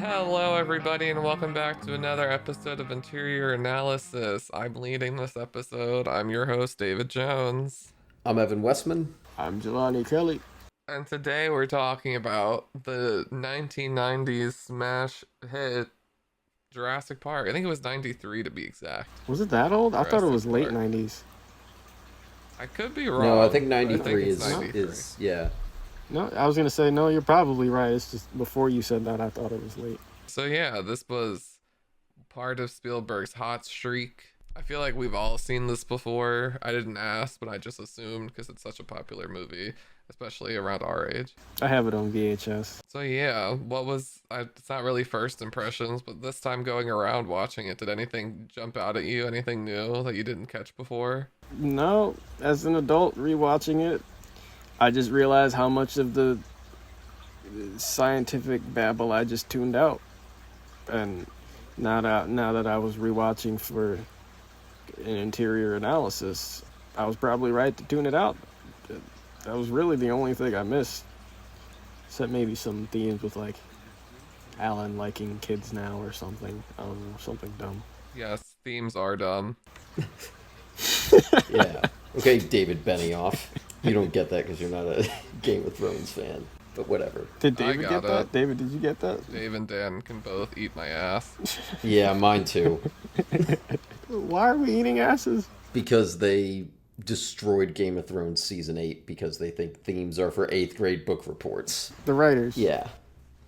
Hello, everybody, and welcome back to another episode of Interior Analysis. I'm leading this episode. I'm your host, David Jones. I'm Evan Westman. I'm Jelani Kelly. And today we're talking about the 1990s smash hit Jurassic Park. I think it was 93 to be exact. Was it that old? I thought it was late Park. 90s. I could be wrong. No, I think 93 93. is yeah. No, I was going to say, no, you're probably right. It's just before you said that, I thought it was late. So yeah, this was part of Spielberg's hot streak. I feel like we've all seen this before. I didn't ask, but I just assumed because it's such a popular movie, especially around our age. I have it on VHS. So yeah, it's not really first impressions, but this time going around watching it, did anything jump out at you? Anything new that you didn't catch before? No, as an adult rewatching it, I just realized how much of the scientific babble I just tuned out. And now that I was rewatching for an interior analysis, I was probably right to tune it out. That was really the only thing I missed. Except maybe some themes with like Alan liking kids now or something. I don't know, something dumb. Yes, themes are dumb. Yeah. Okay, David Benioff. You don't get that because you're not a Game of Thrones fan. But whatever. Did David got get that? it. David, did you get that? Dave and Dan can both eat my ass. Yeah, mine too. Why are we eating asses? Because they destroyed Game of Thrones season 8 because they think themes are for 8th grade book reports. The writers. Yeah.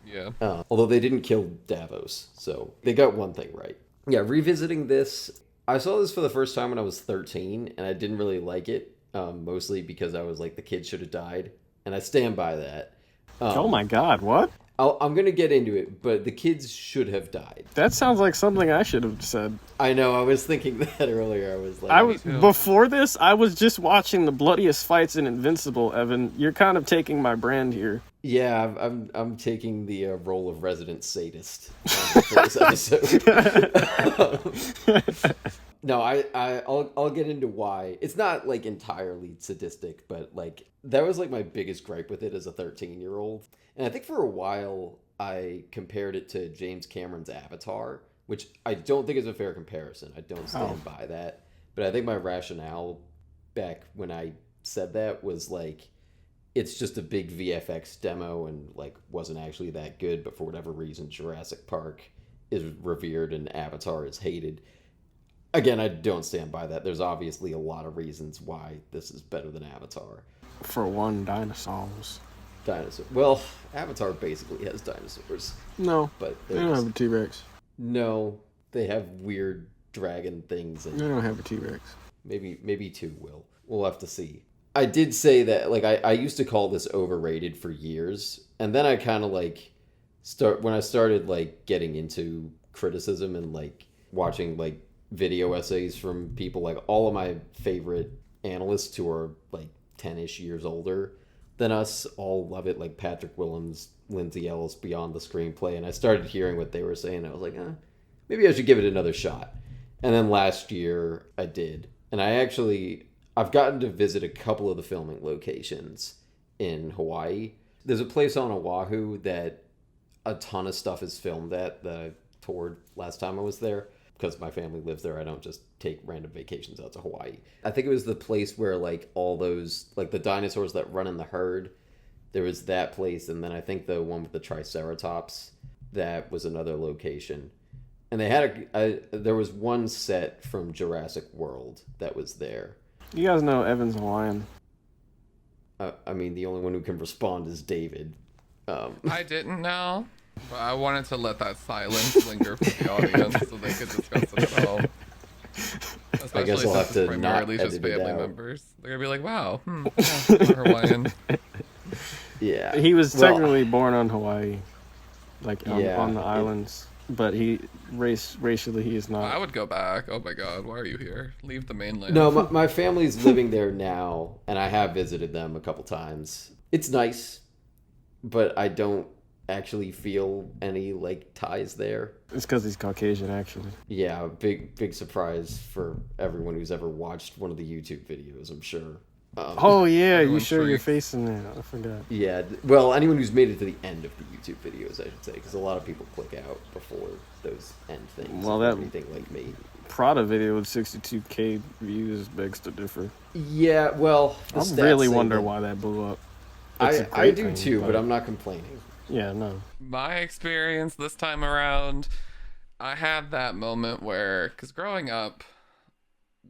Yeah. Although they didn't kill Davos, so they got one thing right. Yeah, revisiting this, I saw this for the first time when I was 13, and I didn't really like it, mostly because I was like, the kid should have died, and I stand by that. Oh my god, what? I'm going to get into it, but the kids should have died. That sounds like something I should have said. I know, I was thinking that earlier. I was like, Before this, I was just watching the bloodiest fights in Invincible, Evan. You're kind of taking my brand here. yeah, I'm taking the role of resident sadist for this episode. No, I'll get into why. It's not like entirely sadistic, but like that was like my biggest gripe with it as a 13-year-old. And I think for a while I compared it to James Cameron's Avatar, which I don't think is a fair comparison. I don't stand by that. But I think my rationale back when I said that was like it's just a big VFX demo and like wasn't actually that good, but for whatever reason Jurassic Park is revered and Avatar is hated. Again, I don't stand by that. There's obviously a lot of reasons why this is better than Avatar. For one, dinosaurs. Well, Avatar basically has dinosaurs. No, But they don't have a T-Rex. No, they have weird dragon things. And They don't have a T-Rex. maybe two will. We'll have to see. I did say that, like, I used to call this overrated for years. And then I kind of, like, when I started, like, getting into criticism and, like, watching, like, video essays from people, like, all of my favorite analysts who are, like, 10-ish years older than us all love it, like Patrick Willems, Lindsay Ellis, Beyond the Screenplay, and I started hearing what they were saying. I was like, maybe I should give it another shot. And then last year I did, and I've gotten to visit a couple of the filming locations in Hawaii. There's a place on Oahu that a ton of stuff is filmed at that I toured last time I was there. Because my family lives there, I don't just take random vacations out to Hawaii. I think it was the place where, like, all those, like, the dinosaurs that run in the herd, there was that place, and then I think the one with the Triceratops, that was another location. And they had there was one set from Jurassic World that was there. You guys know Evan's Hawaiian. I mean, the only one who can respond is David. I didn't know, but I wanted to let that silence linger for the audience so they could discuss it at home. Especially I guess I'll have since to it's primarily not just edit it family out. members. They're gonna be like, "Wow, yeah, Hawaiian." Yeah. He was technically born on Hawaii, like Yeah, on the islands, but racially he is I not. would go back. Oh my god, why are you here? Leave the mainland. No, my family's living there now, and I have visited them a couple times. It's nice, but I don't actually feel any, like, ties there. It's because he's Caucasian, actually. Yeah, big surprise for everyone who's ever watched one of the YouTube videos, I'm sure. Oh yeah, you Everyone show your shrieks. face in there. I forgot. Yeah, well, anyone who's made it to the end of the YouTube videos, I should say, because a lot of people click out before those end things. Well, If they're that anything like me. Prada video with 62K views begs to differ. Yeah, well, the I stats really say wonder that- why that blew up. It's a I great do thing, too, but I'm not complaining. Yeah, no. My experience this time around, I had that moment where, because growing up,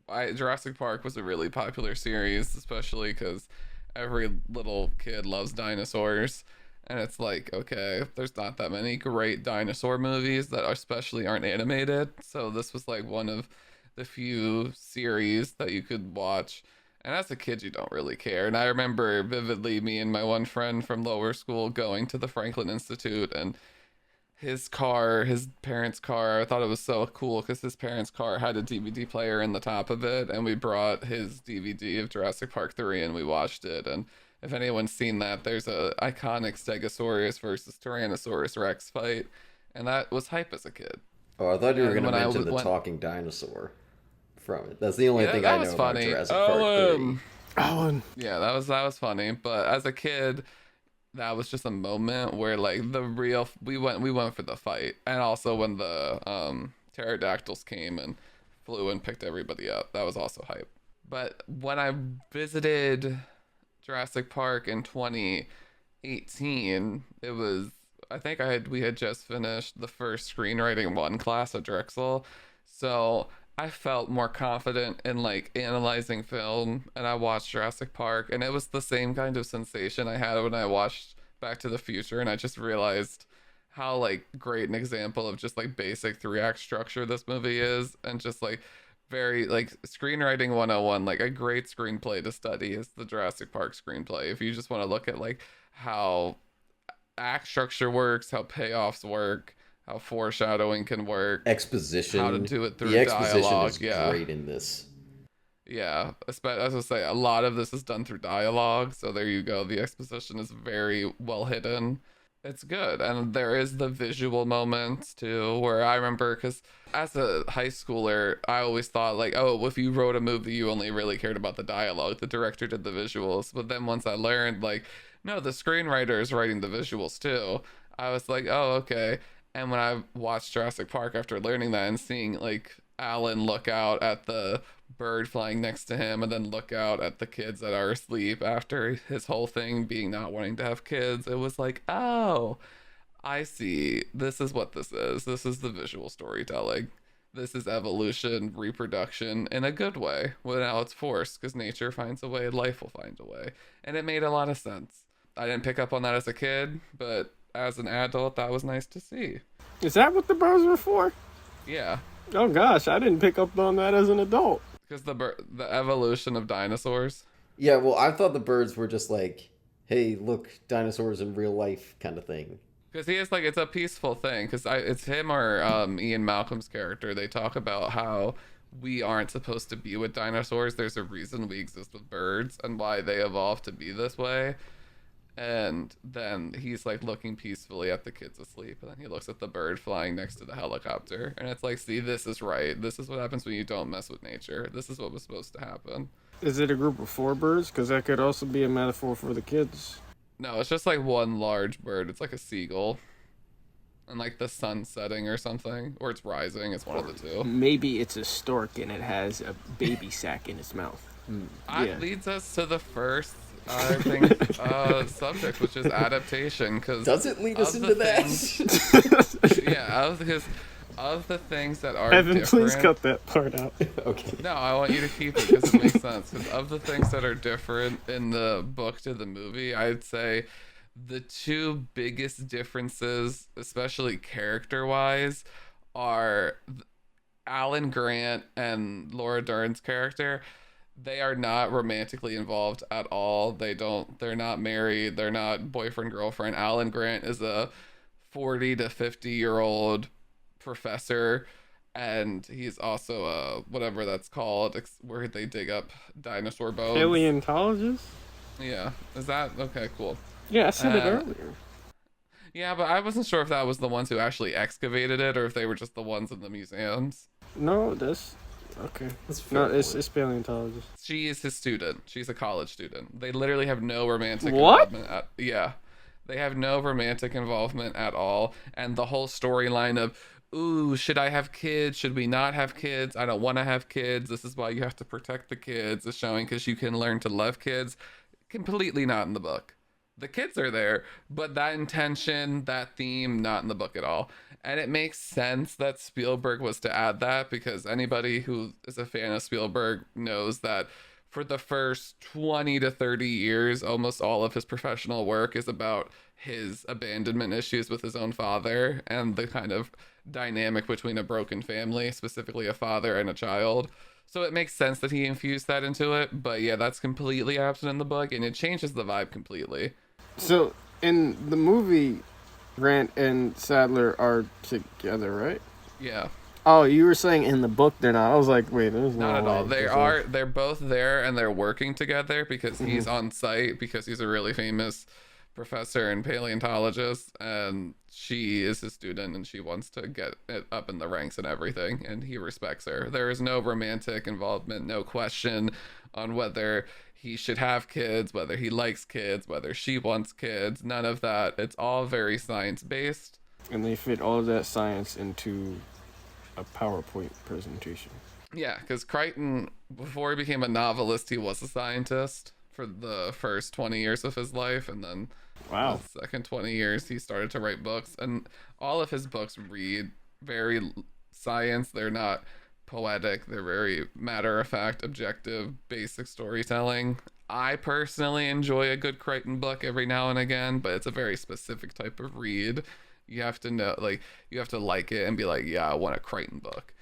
Jurassic Park was a really popular series, especially because every little kid loves dinosaurs. And it's like, okay, there's not that many great dinosaur movies that especially aren't animated. So this was like one of the few series that you could watch. And as a kid, you don't really care. And I remember vividly me and my one friend from lower school going to the Franklin Institute, and his car, his parents' car, I thought it was so cool because his parents' car had a DVD player in the top of it, and we brought his DVD of Jurassic Park 3 and we watched it. And if anyone's seen that, there's a iconic Stegosaurus versus Tyrannosaurus Rex fight, and that was hype as a kid. Oh, I thought you were And going to when I mention the went- talking dinosaur from it. That's the only Yeah, thing that I was know about funny. Jurassic Park 3. Alan. Yeah, that was funny. But as a kid, that was just a moment where like the real we went for the fight, and also when the pterodactyls came and flew and picked everybody up, that was also hype. But when I visited Jurassic Park in 2018, it was, I think we had just finished the first screenwriting one class at Drexel, so I felt more confident in like analyzing film, and I watched Jurassic Park, and it was the same kind of sensation I had when I watched Back to the Future, and I just realized how like great an example of just like basic three-act structure this movie is, and just like very like screenwriting 101, like a great screenplay to study is the Jurassic Park screenplay. If you just want to look at like how act structure works, how payoffs work, how foreshadowing can work, Exposition. how to do it through the exposition dialogue. is Yeah, great in this. yeah. As I say, a lot of this is done through dialogue. So there you go. The exposition is very well hidden. It's good, and there is the visual moments too, where I remember, because as a high schooler, I always thought like, oh, if you wrote a movie, you only really cared about the dialogue. The director did the visuals. But then once I learned like, no, the screenwriter is writing the visuals too, I was like, oh, okay. And when I watched Jurassic Park after learning that and seeing like Alan look out at the bird flying next to him and then look out at the kids that are asleep after his whole thing being not wanting to have kids, it was like, oh, I see. This is what this is. This is the visual storytelling. This is evolution, reproduction in a good way, without it's forced, because nature finds a way, life will find a way. And it made a lot of sense. I didn't pick up on that as a kid, but as an adult, that was nice to see. Is that what the birds were for? Yeah, Oh gosh, I didn't pick up on that as an adult. because the evolution of dinosaurs. Yeah, well, I thought the birds were just like, hey, look, dinosaurs in real life kind of thing. Because he is like, it's a peaceful thing. Because it's him or Ian Malcolm's character. They talk about how we aren't supposed to be with dinosaurs. There's a reason we exist with birds and why they evolved to be this way. And then he's like looking peacefully at the kids asleep, and then he looks at the bird flying next to the helicopter, and it's like, see, this is right. This is what happens when you don't mess with nature. This is what was supposed to happen. Is it a group of four birds? Because that could also be a metaphor for the kids. No, it's just like one large bird. It's like a seagull, and like the sun setting or something, or it's rising. It's one of the two. Maybe it's a stork and it has a baby sack in its mouth. That leads us to the first I think subject, which is adaptation. Cause Does it lead us of into the that? things- yeah, because of the things that are Evan, different. please cut that part out. Okay. No, I want you to keep it because it makes sense. 'Cause of the things that are different in the book to the movie, I'd say the two biggest differences, especially character-wise, are Alan Grant and Laura Dern's character. They are not romantically involved at all. They're not married. They're not boyfriend, girlfriend. Alan Grant is a 40 to 50-year-old professor, and he's also a whatever that's called, where they dig up dinosaur bones. Paleontologist? Yeah, is that okay? Cool. Yeah, I said it earlier. Yeah, but I wasn't sure if that was the ones who actually excavated it or if they were just the ones in the museums. No, that's Okay. That's a No, fair it's point. it's paleontologist. She is his student. She's a college student. They literally have no romantic What? involvement. Yeah, they have no romantic involvement at all. And the whole storyline of, ooh, should I have kids? Should we not have kids? I don't want to have kids. This is why you have to protect the kids. Is showing because you can learn to love kids. Completely not in the book. The kids are there, but that intention, that theme, not in the book at all. And it makes sense that Spielberg was to add that because anybody who is a fan of Spielberg knows that for the first 20 to 30 years, almost all of his professional work is about his abandonment issues with his own father and the kind of dynamic between a broken family, specifically a father and a child. So it makes sense that he infused that into it, but yeah, that's completely absent in the book and it changes the vibe completely. So in the movie, Grant and Sadler are together, right? Yeah. Oh, you were saying in the book they're not. I was like, wait, there's no Not at all. way. They're both there and they're working together because he's on site because he's a really famous professor and paleontologist and she is his student and she wants to get it up in the ranks and everything and he respects her. There is no romantic involvement, no question on whether he should have kids, whether he likes kids, whether she wants kids, none of that. It's all very science based. And they fit all of that science into a PowerPoint presentation. Yeah, because Crichton, before he became a novelist, he was a scientist for the first 20 years of his life. And then Wow. the second 20 years, he started to write books. And all of his books read very science. They're not poetic. They're very matter of fact, objective, basic storytelling. I personally enjoy a good Crichton book every now and again, but it's a very specific type of read. You have to know, like, you have to like it and be like, yeah, I want a Crichton book.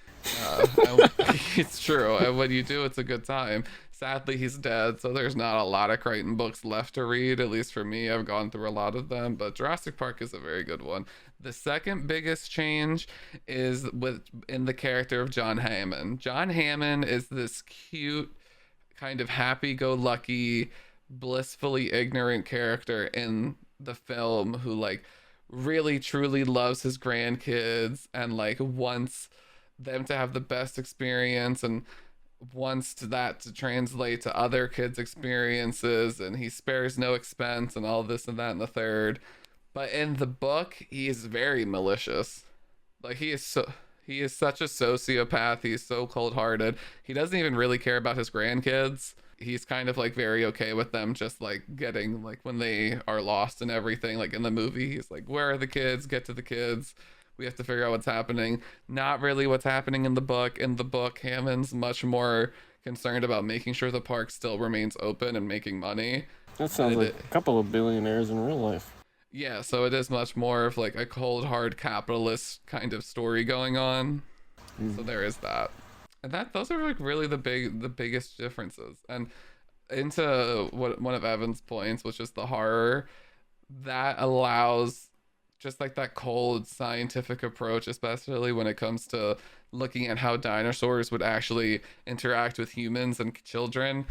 It's true. And when you do, it's a good time. Sadly, he's dead, so there's not a lot of Crichton books left to read, at least for me. I've gone through a lot of them, but Jurassic Park is a very good one. The second biggest change is in the character of John Hammond. John Hammond is this cute, kind of happy-go-lucky, blissfully ignorant character in the film who, like, really truly loves his grandkids and, like, wants them to have the best experience and wants that to translate to other kids' experiences, and he spares no expense and all this and that and the third. But in the book, he is very malicious. Like he is such a sociopath. He's so cold-hearted. He doesn't even really care about his grandkids. He's kind of like very okay with them just like getting like when they are lost and everything. Like in the movie, he's like, where are the kids? Get to the kids. We have to figure out what's happening. Not really what's happening in the book. In the book, Hammond's much more concerned about making sure the park still remains open and making money. That sounds like a couple of billionaires in real life. Yeah, so it is much more of like a cold, hard capitalist kind of story going on. So there is that. And those are like really the biggest differences. And into one of Evan's points, which is the horror, that allows just like that cold scientific approach, especially when it comes to looking at how dinosaurs would actually interact with humans and children.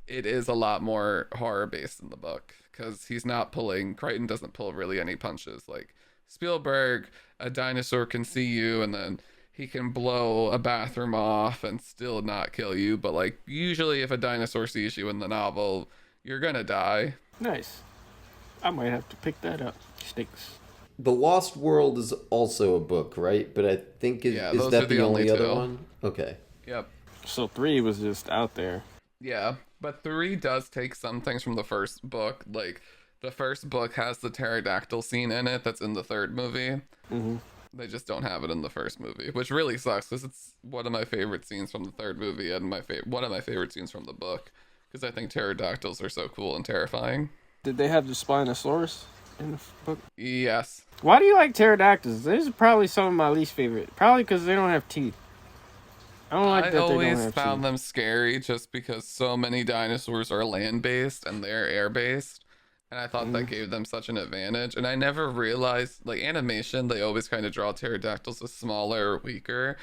It is a lot more horror based in the book because Crichton doesn't pull really any punches. Like Spielberg, a dinosaur can see you and then he can blow a bathroom off and still not kill you. But like usually if a dinosaur sees you in the novel, you're gonna die. Nice. I might have to pick that up. Sticks. The Lost World is also a book, right? But I think is those that are the the only only other two. one? Okay. Yep. So 3 was just out there. Yeah, but 3 does take some things from the first book. Like, the first book has the pterodactyl scene in it that's in the third movie. Mm-hmm. They just don't have it in the first movie, which really sucks because it's one of my favorite scenes from the third movie and one of my favorite scenes from the book because I think pterodactyls are so cool and terrifying. Did they have the Spinosaurus in the book? Yes. Why do you like pterodactyls? These are probably some of my least favorite. Probably because they don't have teeth. I don't like that they don't always have found teeth. them scary just because so many dinosaurs are land-based and they're air-based. And I thought that gave them such an advantage. And I never realized, like, animation, they always kind of draw pterodactyls as smaller or weaker.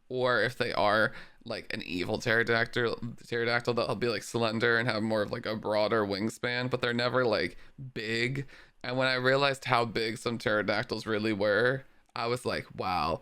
Or if they are, like, an evil pterodactyl, that'll be, like, slender and have more of, like, a broader wingspan. But they're never, like, big. And when I realized how big some pterodactyls really were, I was like, wow,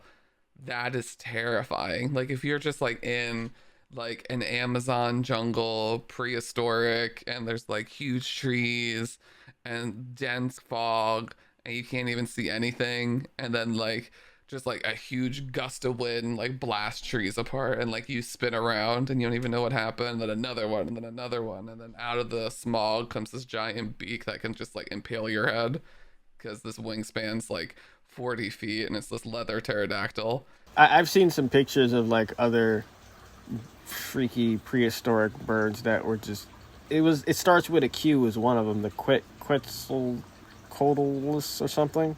that is terrifying. Like, if you're just, like, in like an Amazon jungle, prehistoric, and there's like huge trees and dense fog, and you can't even see anything. And then like just like a huge gust of wind like blast trees apart, and like you spin around and you don't even know what happened. And then another one, and then another one, and then out of the smog comes this giant beak that can just like impale your head because this wingspan's like 40 feet and it's this leather pterodactyl. I've seen some pictures of like other freaky prehistoric birds that were just. It starts with a Q is one of them, the Quetzalcoatlus or something,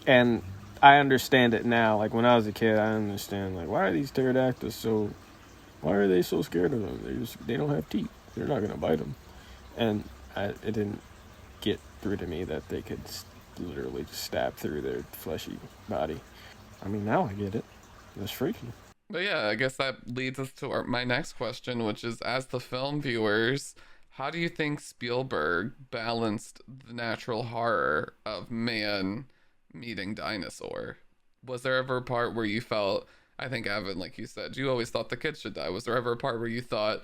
and I understand it now. Like when I was a kid, I understand like why are these pterodactyls so. Why are they so scared of them? They don't have teeth. They're not gonna bite them, and it didn't get through to me that they could literally just stab through their fleshy body. I mean, now I get it. That's freaky. But yeah, I guess that leads us to my next question, which is, as the film viewers, how do you think Spielberg balanced the natural horror of man meeting dinosaur? Was there ever a part where you felt, I think Evan, like you said, you always thought the kids should die. Was there ever a part where you thought,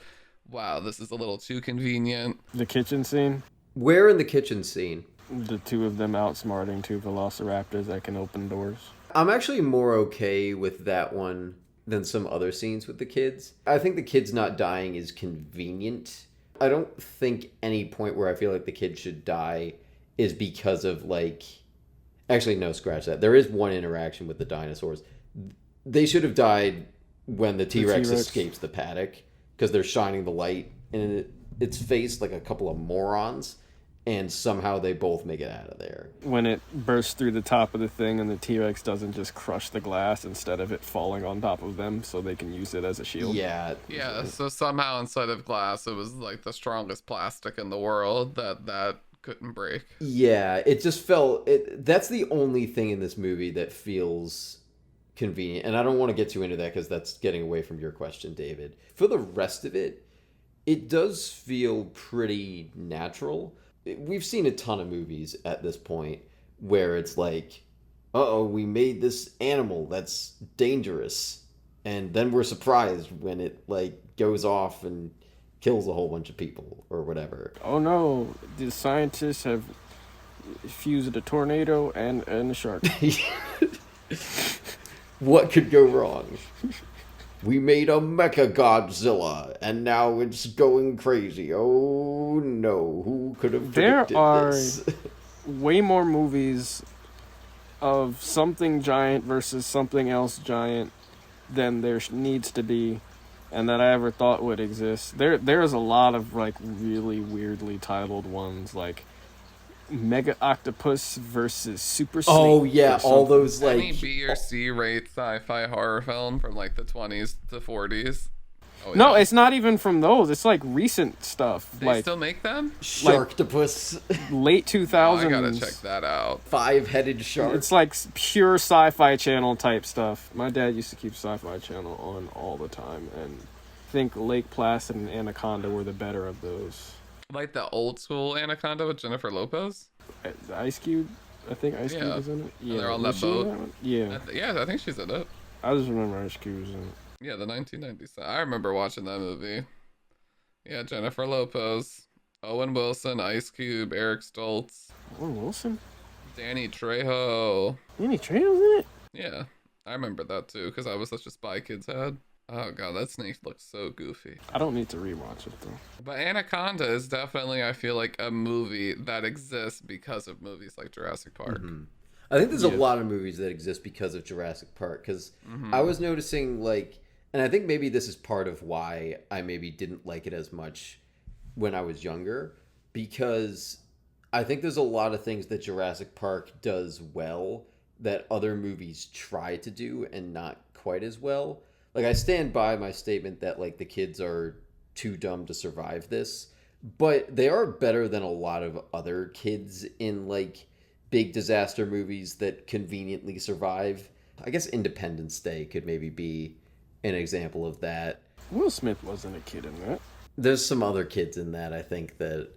wow, this is a little too convenient? The kitchen scene? Where in the kitchen scene? The two of them outsmarting two velociraptors that can open doors. I'm actually more okay with that one than some other scenes with the kids. I think the kids not dying is convenient. I don't think any point where I feel like the kids should die is because of like... Actually, no, scratch that. There is one interaction with the dinosaurs. They should have died when the T-Rex escapes the paddock because they're shining the light in its face like a couple of morons, and somehow they both make it out of there. When it bursts through the top of the thing and the T-Rex doesn't just crush the glass instead of it falling on top of them so they can use it as a shield. Yeah. Yeah, so somehow inside of glass, it was like the strongest plastic in the world that couldn't break. Yeah, it just felt... That's the only thing in this movie that feels convenient. And I don't want to get too into that because that's getting away from your question, David. For the rest of it, it does feel pretty natural. We've seen a ton of movies at this point where it's like, uh-oh, we made this animal that's dangerous. And then we're surprised when it, like, goes off and kills a whole bunch of people or whatever. Oh no, the scientists have fused a tornado and a shark. What could go wrong? We made a Mecha Godzilla, and now it's going crazy. Oh no, who could have predicted this? There are way more movies of something giant versus something else giant than there needs to be, and that I ever thought would exist. There's a lot of like really weirdly titled ones, like Mega Octopus versus Super Snake. Oh yeah, all those like any B or C rate sci-fi horror film from like the 20s to 40s. Oh, no, yeah. it's not even from those. It's like recent stuff. They like still make them? Sharktopus. Late 2000s. Oh, I gotta check that out. 5-headed shark. It's like pure Sci-Fi Channel type stuff. My dad used to keep Sci-Fi Channel on all the time, and I think Lake Placid and Anaconda were the better of those. Like the old school Anaconda with Jennifer Lopez? Ice Cube? I think Ice Cube Yeah. is in it. Yeah, And they're on was that she in boat? that one? Yeah. Yeah, I think she's in it. I just remember Ice Cube was in it. Yeah, the 1990s. I remember watching that movie. Yeah, Jennifer Lopez, Owen Wilson, Ice Cube, Eric Stoltz, Owen Wilson? Danny Trejo. Danny Trejo's in it? Yeah, I remember that too because I was such a Spy Kids head. Oh god, that snake looks so goofy. I don't need to rewatch it though. But Anaconda is definitely, I feel like, a movie that exists because of movies like Jurassic Park. Mm-hmm. I think there's a lot of movies that exist because of Jurassic Park, because I was noticing, like, and I think maybe this is part of why I maybe didn't like it as much when I was younger, because I think there's a lot of things that Jurassic Park does well that other movies try to do and not quite as well. Like, I stand by my statement that, like, the kids are too dumb to survive this, but they are better than a lot of other kids in, like, big disaster movies that conveniently survive. I guess Independence Day could maybe be an example of that. Will Smith wasn't a kid in that. There's some other kids in that, I think, that...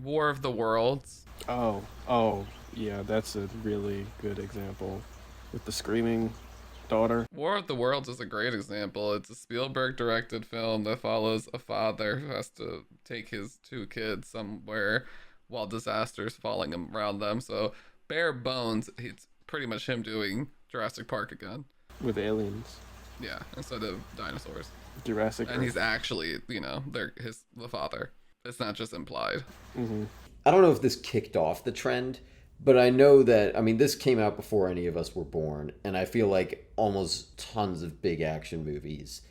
War of the Worlds. Oh, yeah, that's a really good example with the screaming daughter. War of the Worlds is a great example. It's a Spielberg directed film that follows a father who has to take his two kids somewhere while disasters falling around them. So bare bones, it's pretty much him doing Jurassic Park again. With aliens. Yeah, instead of dinosaurs. Jurassic And Earth. he's actually, the father. It's not just implied. Mm-hmm. I don't know if this kicked off the trend, but I know that, I mean, this came out before any of us were born, and I feel like almost tons of big action movies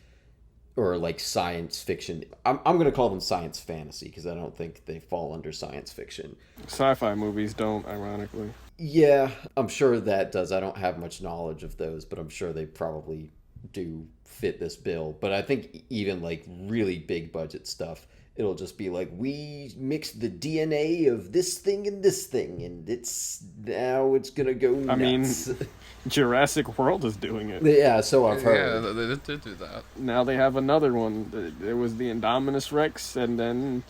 or like science fiction. I'm going to call them science fantasy because I don't think they fall under science fiction. Sci-fi movies don't, ironically. Yeah, I'm sure that does. I don't have much knowledge of those, but I'm sure they probably do fit this bill. But I think even like really big budget stuff, it'll just be like, we mixed the DNA of this thing and this thing, and it's gonna go nuts. I mean, Jurassic World is doing it. Yeah, so I've heard. Yeah, they did do that. Now they have another one. There was the Indominus Rex, and then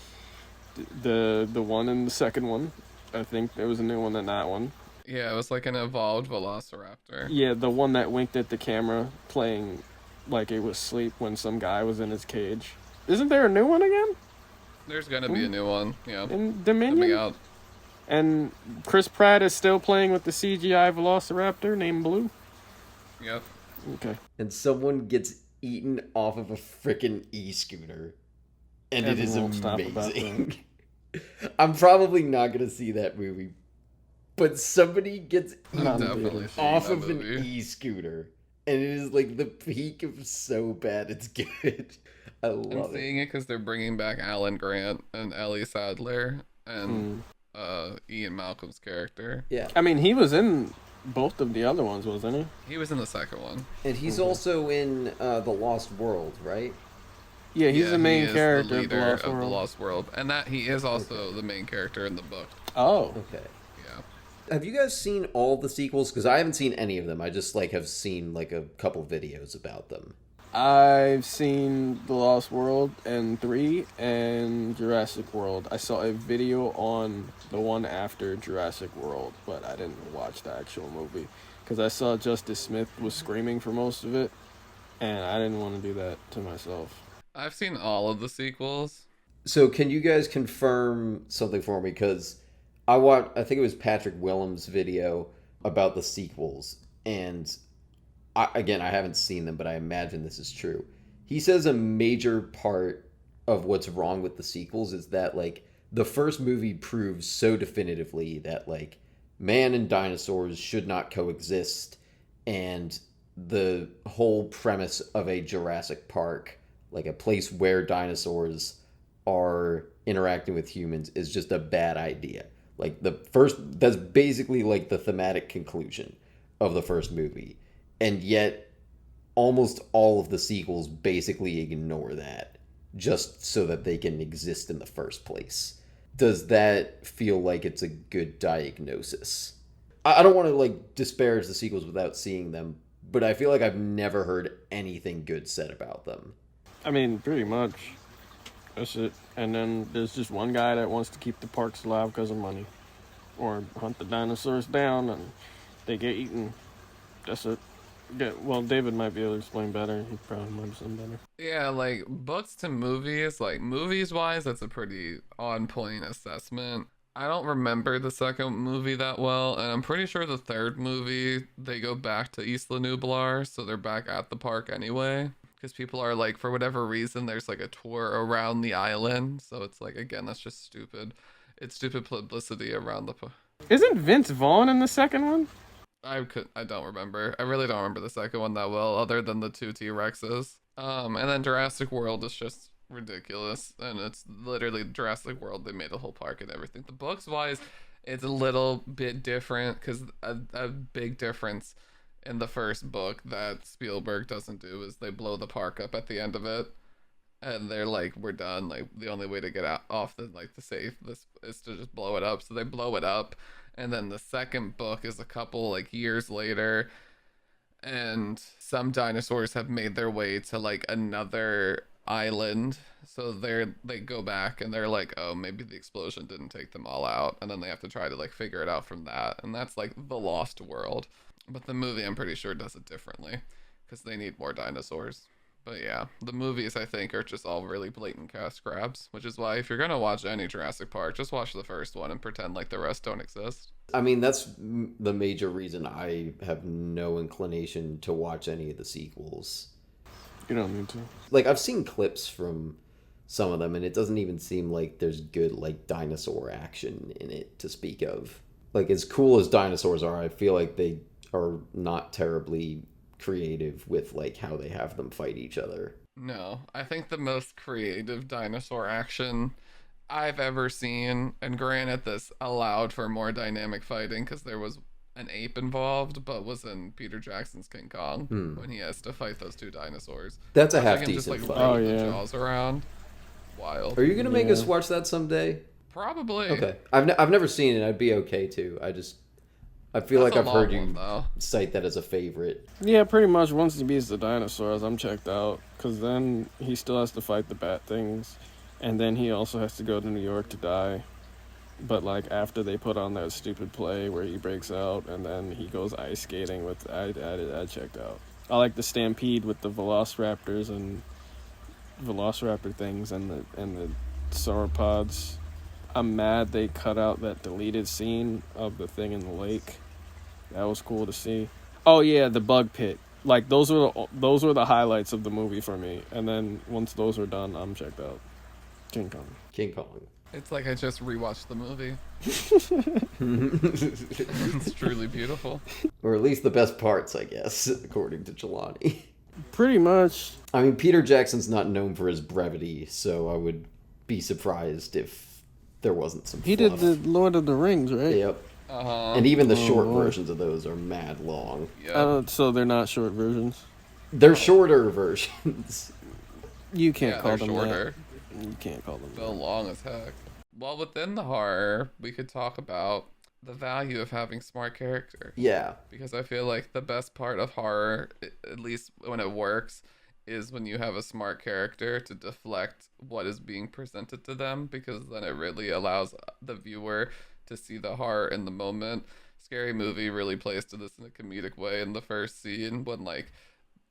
the one in the second one. I think there was a new one in that one. Yeah, it was like an evolved velociraptor. Yeah, the one that winked at the camera, playing like it was sleep when some guy was in his cage. Isn't there a new one again? There's gonna be a new one, yeah. In Dominion? Coming out. And Chris Pratt is still playing with the CGI Velociraptor named Blue? Yep. Okay. And someone gets eaten off of a frickin' e-scooter. And it is Everyone won't stop about amazing. I'm probably not going to see that movie. But somebody gets I'm Not in definitely theaters. seeing off that of an movie. e-scooter. And it is like the peak of so bad it's good. I I'm love it. seeing it because they're bringing back Alan Grant and Ellie Sadler and Ian Malcolm's character. Yeah. I mean, he was in both of the other ones, wasn't he? He was in the second one. And he's also in The Lost World, right? Yeah, he's the he main is character the of the leader Lost of the World. Lost World, and that he is also the main character in the book. Oh. Okay. Yeah. Have you guys seen all the sequels? Because I haven't seen any of them. I just like have seen like a couple videos about them. I've seen The Lost World and 3 and Jurassic World. I saw a video on the one after Jurassic World, but I didn't watch the actual movie because I saw Justice Smith was screaming for most of it, and I didn't want to do that to myself. I've seen all of the sequels. So can you guys confirm something for me? Because I think it was Patrick Willems' video about the sequels, and I haven't seen them, but I imagine this is true. He says a major part of what's wrong with the sequels is that like the first movie proves so definitively that like man and dinosaurs should not coexist, and the whole premise of a Jurassic Park, like a place where dinosaurs are interacting with humans, is just a bad idea. Like that's basically like the thematic conclusion of the first movie. And yet, almost all of the sequels basically ignore that, just so that they can exist in the first place. Does that feel like it's a good diagnosis? I don't want to like disparage the sequels without seeing them, but I feel like I've never heard anything good said about them. I mean, pretty much. That's it. And then there's just one guy that wants to keep the parks alive because of money. Or hunt the dinosaurs down and they get eaten. That's it. Yeah, well, David might be able to explain better. He probably might explain better. Yeah, like books to movies, like movies wise, that's a pretty on point assessment. I don't remember the second movie that well, and I'm pretty sure the third movie they go back to Isla Nublar, so they're back at the park anyway. Because people are like, for whatever reason, there's like a tour around the island, so it's like, again, that's just stupid. It's stupid publicity around the. Isn't Vince Vaughn in the second one? I don't remember. I really don't remember the second one that well, other than the two T-Rexes. And then Jurassic World is just ridiculous, and it's literally Jurassic World. They made a whole park and everything. The books wise, it's a little bit different because a big difference in the first book that Spielberg doesn't do is they blow the park up at the end of it, and they're like, we're done. Like the only way to get out off the safe this is to just blow it up. So they blow it up. And then the second book is a couple like years later, and some dinosaurs have made their way to like another island. So they go back and they're like, oh, maybe the explosion didn't take them all out, and then they have to try to like figure it out from that. And that's like the Lost World. But the movie, I'm pretty sure, does it differently. because they need more dinosaurs. But yeah, the movies I think are just all really blatant cast grabs, which is why if you're gonna watch any Jurassic Park, just watch the first one and pretend like the rest don't exist. I mean, that's the major reason I have no inclination to watch any of the sequels. You don't need to. Like, I've seen clips from some of them, and it doesn't even seem like there's good, like, dinosaur action in it to speak of. Like, as cool as dinosaurs are, I feel like they are not terribly creative with, like, how they have them fight each other. No, I think the most creative dinosaur action I've ever seen, and granted, this allowed for more dynamic fighting because there was an ape involved, but was in Peter Jackson's King Kong when he has to fight those two dinosaurs. That's a Watching him half-decent just, fight. roll Oh, the yeah. jaws around. Wild. Are you going to make Yeah. us watch that someday? Probably. Okay. I've never seen it. I'd be okay, too. I feel That's like a I've heard long you one, though. cite that as a favorite. Yeah, pretty much. Once he beats the dinosaurs, I'm checked out. Because then he still has to fight the bat things. And then he also has to go to New York to die. But, like, after they put on that stupid play where he breaks out and then he goes ice skating with... I checked out. I like the stampede with the velociraptors and velociraptor things and the sauropods. I'm mad they cut out that deleted scene of the thing in the lake. That was cool to see. Oh yeah, the bug pit. Like those were the highlights of the movie for me. And then once those are done, I'm checked out. King Kong. King Kong. It's like I just rewatched the movie. It's truly beautiful. Or at least the best parts, I guess, according to Jelani. Pretty much. I mean, Peter Jackson's not known for his brevity, so I would be surprised if there wasn't some He fluff. did the Lord of the Rings, right? Yep. Uh-huh. And even the short boy. versions of those are mad long. Yeah. So they're not short versions. They're shorter versions. You can't Yeah, call they're them shorter. that. You can't call them Still that. long as heck. Well, within the horror, we could talk about the value of having smart characters. Yeah. Because I feel like the best part of horror, at least when it works, is when you have a smart character to deflect what is being presented to them, because then it really allows the viewer to see the horror in the moment. Scary Movie really plays to this in a comedic way in the first scene when, like,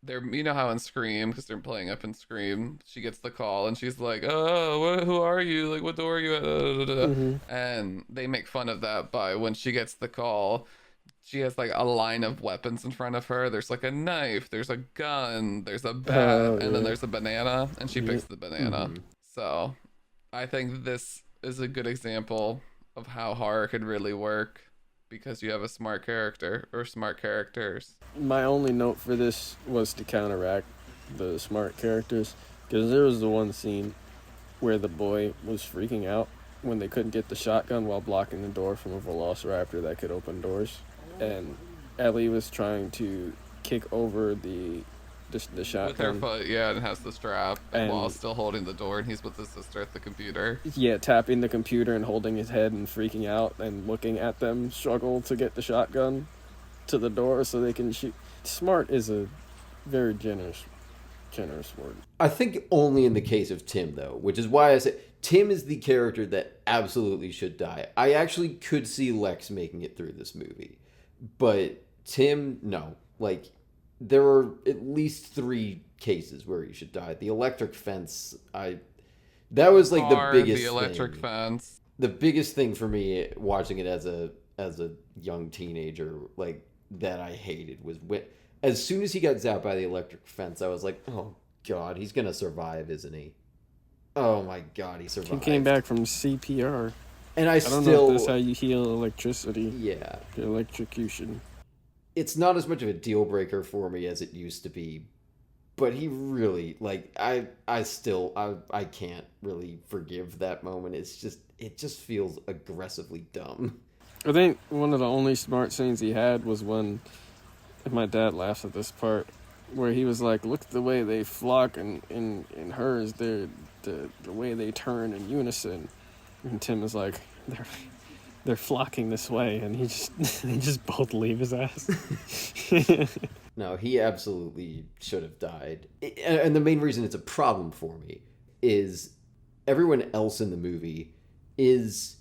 they're, you know how in Scream, because they're playing up in Scream, she gets the call and she's like, oh, who are you? Like, what door are you at? And they make fun of that by when she gets the call, she has like a line of weapons in front of her. There's like a knife, there's a gun, there's a bat, and then there's a banana, and she picks the banana. So I think this is a good example of how horror could really work because you have a smart character or smart characters. My only note for this was to counteract the smart characters, because there was the one scene where the boy was freaking out when they couldn't get the shotgun while blocking the door from a velociraptor that could open doors, and Ellie was trying to kick over the shotgun With her foot, yeah, and it has the strap, And- while still holding the door, and he's with his sister at the computer. Yeah, tapping the computer and holding his head and freaking out and looking at them struggle to get the shotgun to the door so they can shoot. Smart is a very generous word. I think only in the case of Tim, though, which is why I say Tim is the character that absolutely should die. I actually could see Lex making it through this movie. But Tim, no. Like, there are at least 3 cases where he should die. The electric fence, that was like Car, the biggest the electric thing. fence. The biggest thing for me watching it as a young teenager, like, that I hated was when, as soon as he got zapped by the electric fence, I was like, oh god, he's gonna survive, isn't he? Oh my god, he He survived. came back from CPR. And I don't know still, if that's how you heal electricity. yeah, Electrocution. it's not as much of a deal breaker for me as it used to be, but he really, like, I can't really forgive that moment. It just feels aggressively dumb. I think one of the only smart scenes he had was when, and my dad laughs at this part, where he was like, look at the way they flock in hers, the way they turn in unison. And Tim is like, they're flocking this way, and they just both leave his ass. No, he absolutely should have died. And the main reason it's a problem for me is everyone else in the movie is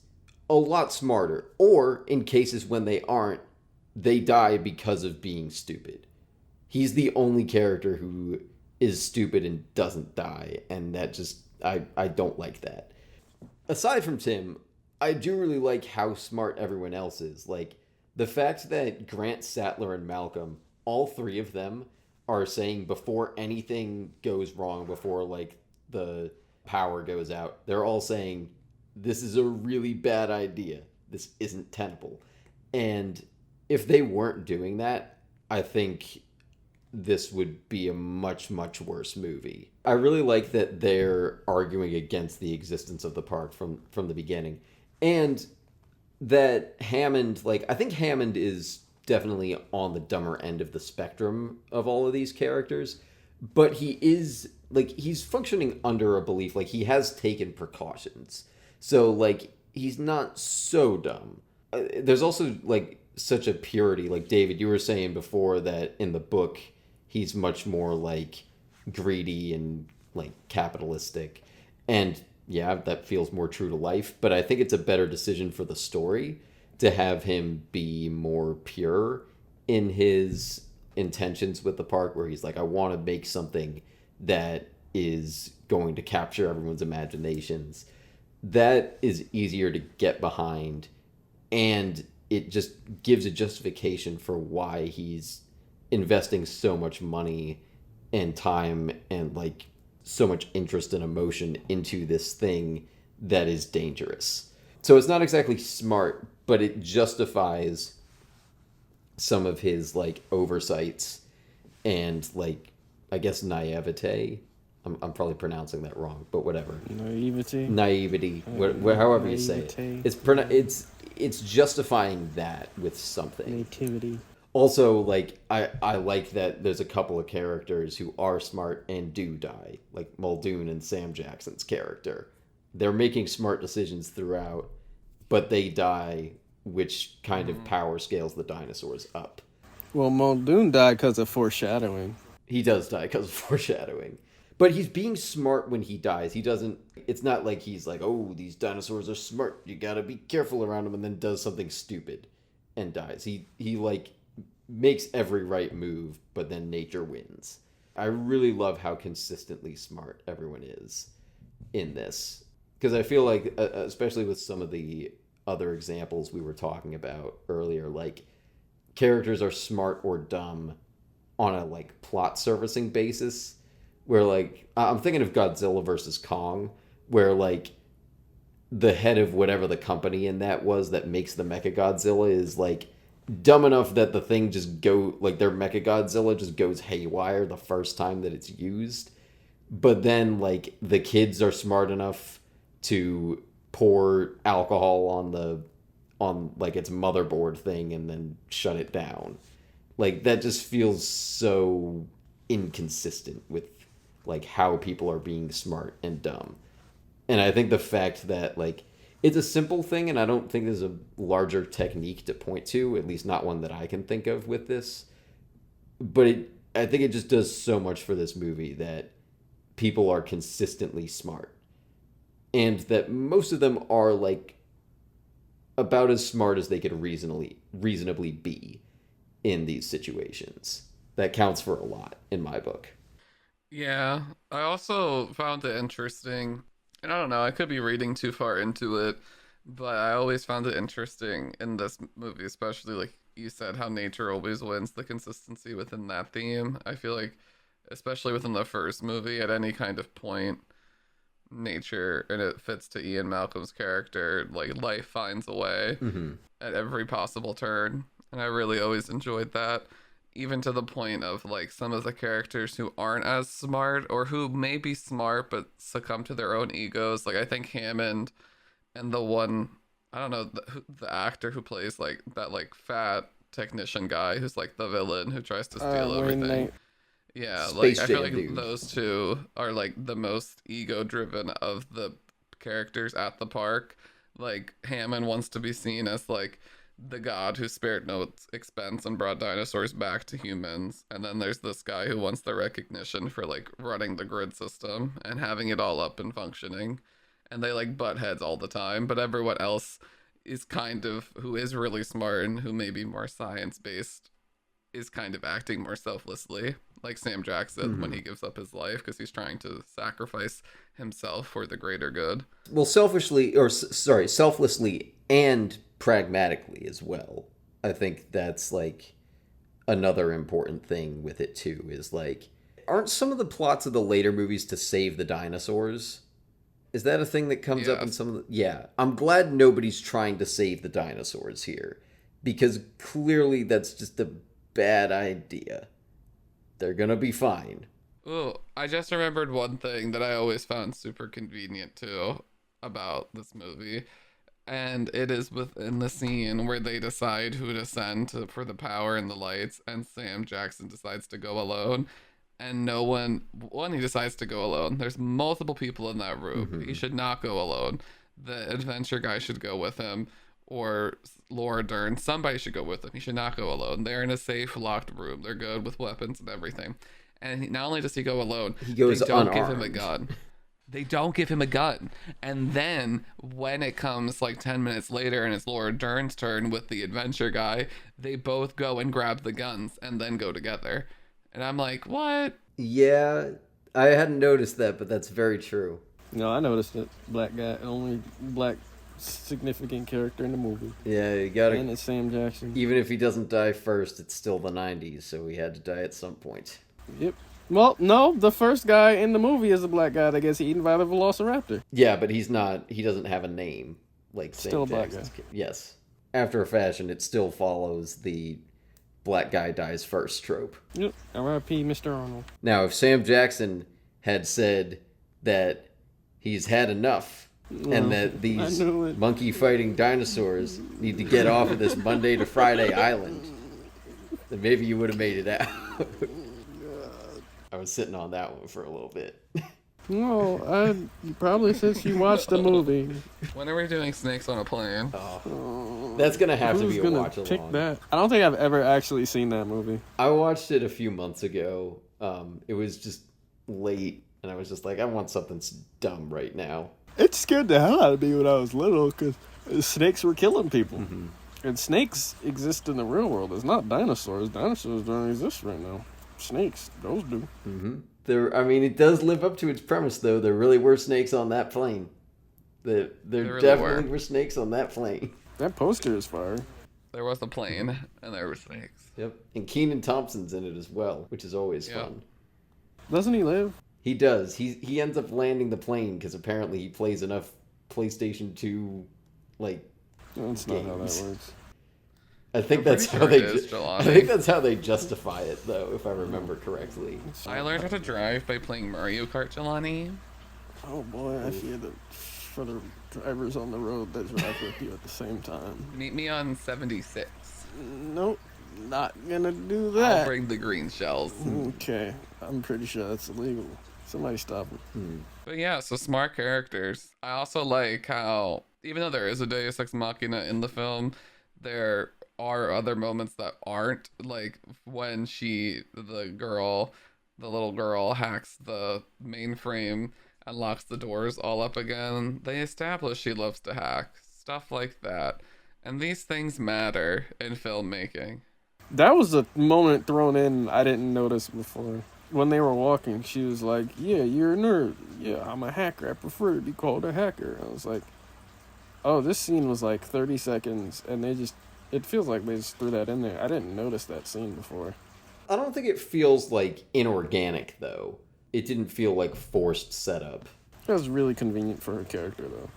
a lot smarter. Or, in cases when they aren't, they die because of being stupid. He's the only character who is stupid and doesn't die, and that just I don't like that. Aside from Tim, I do really like how smart everyone else is. Like the fact that Grant, Sattler, and Malcolm, all three of them, are saying before anything goes wrong, before like the power goes out, they're all saying this is a really bad idea. This isn't tenable. And if they weren't doing that, I think this would be a much, much worse movie. I really like that they're arguing against the existence of the park from the beginning. And that Hammond, like, I think Hammond is definitely on the dumber end of the spectrum of all of these characters, but he is, like, he's functioning under a belief, like, he has taken precautions. So, like, he's not so dumb. There's also, like, such a purity. Like, David, you were saying before that in the book, he's much more, like, greedy and, like, capitalistic. And yeah, that feels more true to life, but I think it's a better decision for the story to have him be more pure in his intentions with the park, where he's like, I want to make something that is going to capture everyone's imaginations. That is easier to get behind, and it just gives a justification for why he's investing so much money and time and like so much interest and emotion into this thing that is dangerous. So it's not exactly smart, but it justifies some of his like oversights and like, I guess, naivete. I'm probably pronouncing that wrong, but whatever. Naivety, however you say it. It's justifying that with something. Nativity. Also, like, I like that there's a couple of characters who are smart and do die, like Muldoon and Sam Jackson's character. They're making smart decisions throughout, but they die, which kind of power scales the dinosaurs up. Well, Muldoon died because of foreshadowing. He does die because of foreshadowing. But he's being smart when he dies. He doesn't... It's not like he's like, oh, these dinosaurs are smart, you gotta be careful around them, and then does something stupid and dies. He like, makes every right move, but then nature wins. I really love how consistently smart everyone is in this. Because I feel like, especially with some of the other examples we were talking about earlier, like, characters are smart or dumb on a, like, plot servicing basis. Where, like, I'm thinking of Godzilla versus Kong, where, like, the head of whatever the company in that was that makes the Mechagodzilla is, like, dumb enough that the thing just their Mechagodzilla just goes haywire the first time that it's used. But then, like, the kids are smart enough to pour alcohol on like, its motherboard thing and then shut it down. Like, that just feels so inconsistent with, like, how people are being smart and dumb. And I think the fact that, like, it's a simple thing, and I don't think there's a larger technique to point to, at least not one that I can think of with this. But I think it just does so much for this movie that people are consistently smart. And that most of them are, like, about as smart as they could reasonably be in these situations. That counts for a lot in my book. Yeah, I also found it interesting, and I don't know, I could be reading too far into it, but I always found it interesting in this movie, especially like you said, how nature always wins, the consistency within that theme. I feel like, especially within the first movie, at any kind of point, nature, and it fits to Ian Malcolm's character, like, life finds a way at every possible turn, and I really always enjoyed that. Even to the point of, like, some of the characters who aren't as smart, or who may be smart but succumb to their own egos. Like, I think Hammond and the one, I don't know, the actor who plays, like, that, like, fat technician guy who's, like, the villain who tries to steal everything. Yeah, like, I feel like dude. Those two are, like, the most ego-driven of the characters at the park. Like, Hammond wants to be seen as, like, the god who spared no expense and brought dinosaurs back to humans, and then there's this guy who wants the recognition for, like, running the grid system and having it all up and functioning, and they, like, butt heads all the time. But everyone else is kind of, who is really smart and who may be more science based, is kind of acting more selflessly, like Sam Jackson when he gives up his life because he's trying to sacrifice himself for the greater good. Well, selflessly and pragmatically as well. I think that's like another important thing with it too, is like, aren't some of the plots of the later movies to save the dinosaurs? Is that a thing that comes up in some of the... Yeah. I'm glad nobody's trying to save the dinosaurs here, because clearly that's just a bad idea. They're gonna be fine. Oh, I just remembered one thing that I always found super convenient too about this movie. And it is within the scene where they decide who to send for the power and the lights, and Sam Jackson decides to go alone. And no one, he decides to go alone. There's multiple people in that room. He should not go alone. The adventure guy should go with him, or Laura Dern. Somebody should go with him. He should not go alone. They're in a safe, locked room. They're good with weapons and everything. And not only does he go alone, he goes they don't unarmed. give him a gun. They don't give him a gun. And then when it comes like 10 minutes later and it's Laura Dern's turn with the adventure guy, they both go and grab the guns and then go together. And I'm like, what? Yeah, I hadn't noticed that, but that's very true. No, I noticed it. Black guy, only black significant character in the movie. Yeah, you gotta... And it's Sam Jackson. Even if he doesn't die first, it's still the 90s, so he had to die at some point. Yep. Well, no, the first guy in the movie is a black guy that gets eaten by the velociraptor. Yeah, but he doesn't have a name like Sam Still a black Jackson's guy. kid. Yes. After a fashion, it still follows the black guy dies first trope. Yep. R.I.P. Mr. Arnold. Now, if Sam Jackson had said that he's had enough and that these monkey fighting dinosaurs need to get off of this Monday to Friday island, then maybe you would have made it out. I was sitting on that one for a little bit. No, probably since you watched the movie. When are we doing Snakes on a Plane? That's going to have to be a Who's watch gonna pick along. that? I don't think I've ever actually seen that movie. I watched it a few months ago. It was just late, and I was just like, I want something dumb right now. It scared the hell out of me when I was little because snakes were killing people. Mm-hmm. And snakes exist in the real world. It's not dinosaurs. Dinosaurs don't exist right now. Snakes, those do. Mm-hmm. It does live up to its premise, though. There really were snakes on that plane. There really definitely were snakes on that plane. That poster is fire. There was a plane, and there were snakes. Yep. And Keenan Thompson's in it as well, which is always fun. Doesn't he live? He does. He ends up landing the plane because apparently he plays enough PlayStation 2, That's not how that works. I think I'm that's pretty how sure they. it is, Jelani. I think that's how they justify it, though, if I remember correctly. I learned how to drive by playing Mario Kart, Jelani. Oh boy, I fear for the drivers on the road that drive with you at the same time. Meet me on 76. Nope, not gonna do I'll that. bring the green shells. Okay, I'm pretty sure that's illegal. Somebody stop him. But yeah, so smart characters. I also like how, even though there is a deus ex machina in the film, there are other moments that aren't, like when the little girl hacks the mainframe and locks the doors all up again. They establish she loves to hack, stuff like that, and these things matter in filmmaking. That was a moment thrown in I didn't notice before. When they were walking, she was like, "Yeah, you're a nerd. Yeah, I'm a hacker. I prefer to be called a hacker." I was like, "Oh, this scene was like 30 seconds, and it feels like they just threw that in there. I didn't notice that scene before." I don't think it feels like inorganic, though. It didn't feel like forced setup. That was really convenient for her character, though.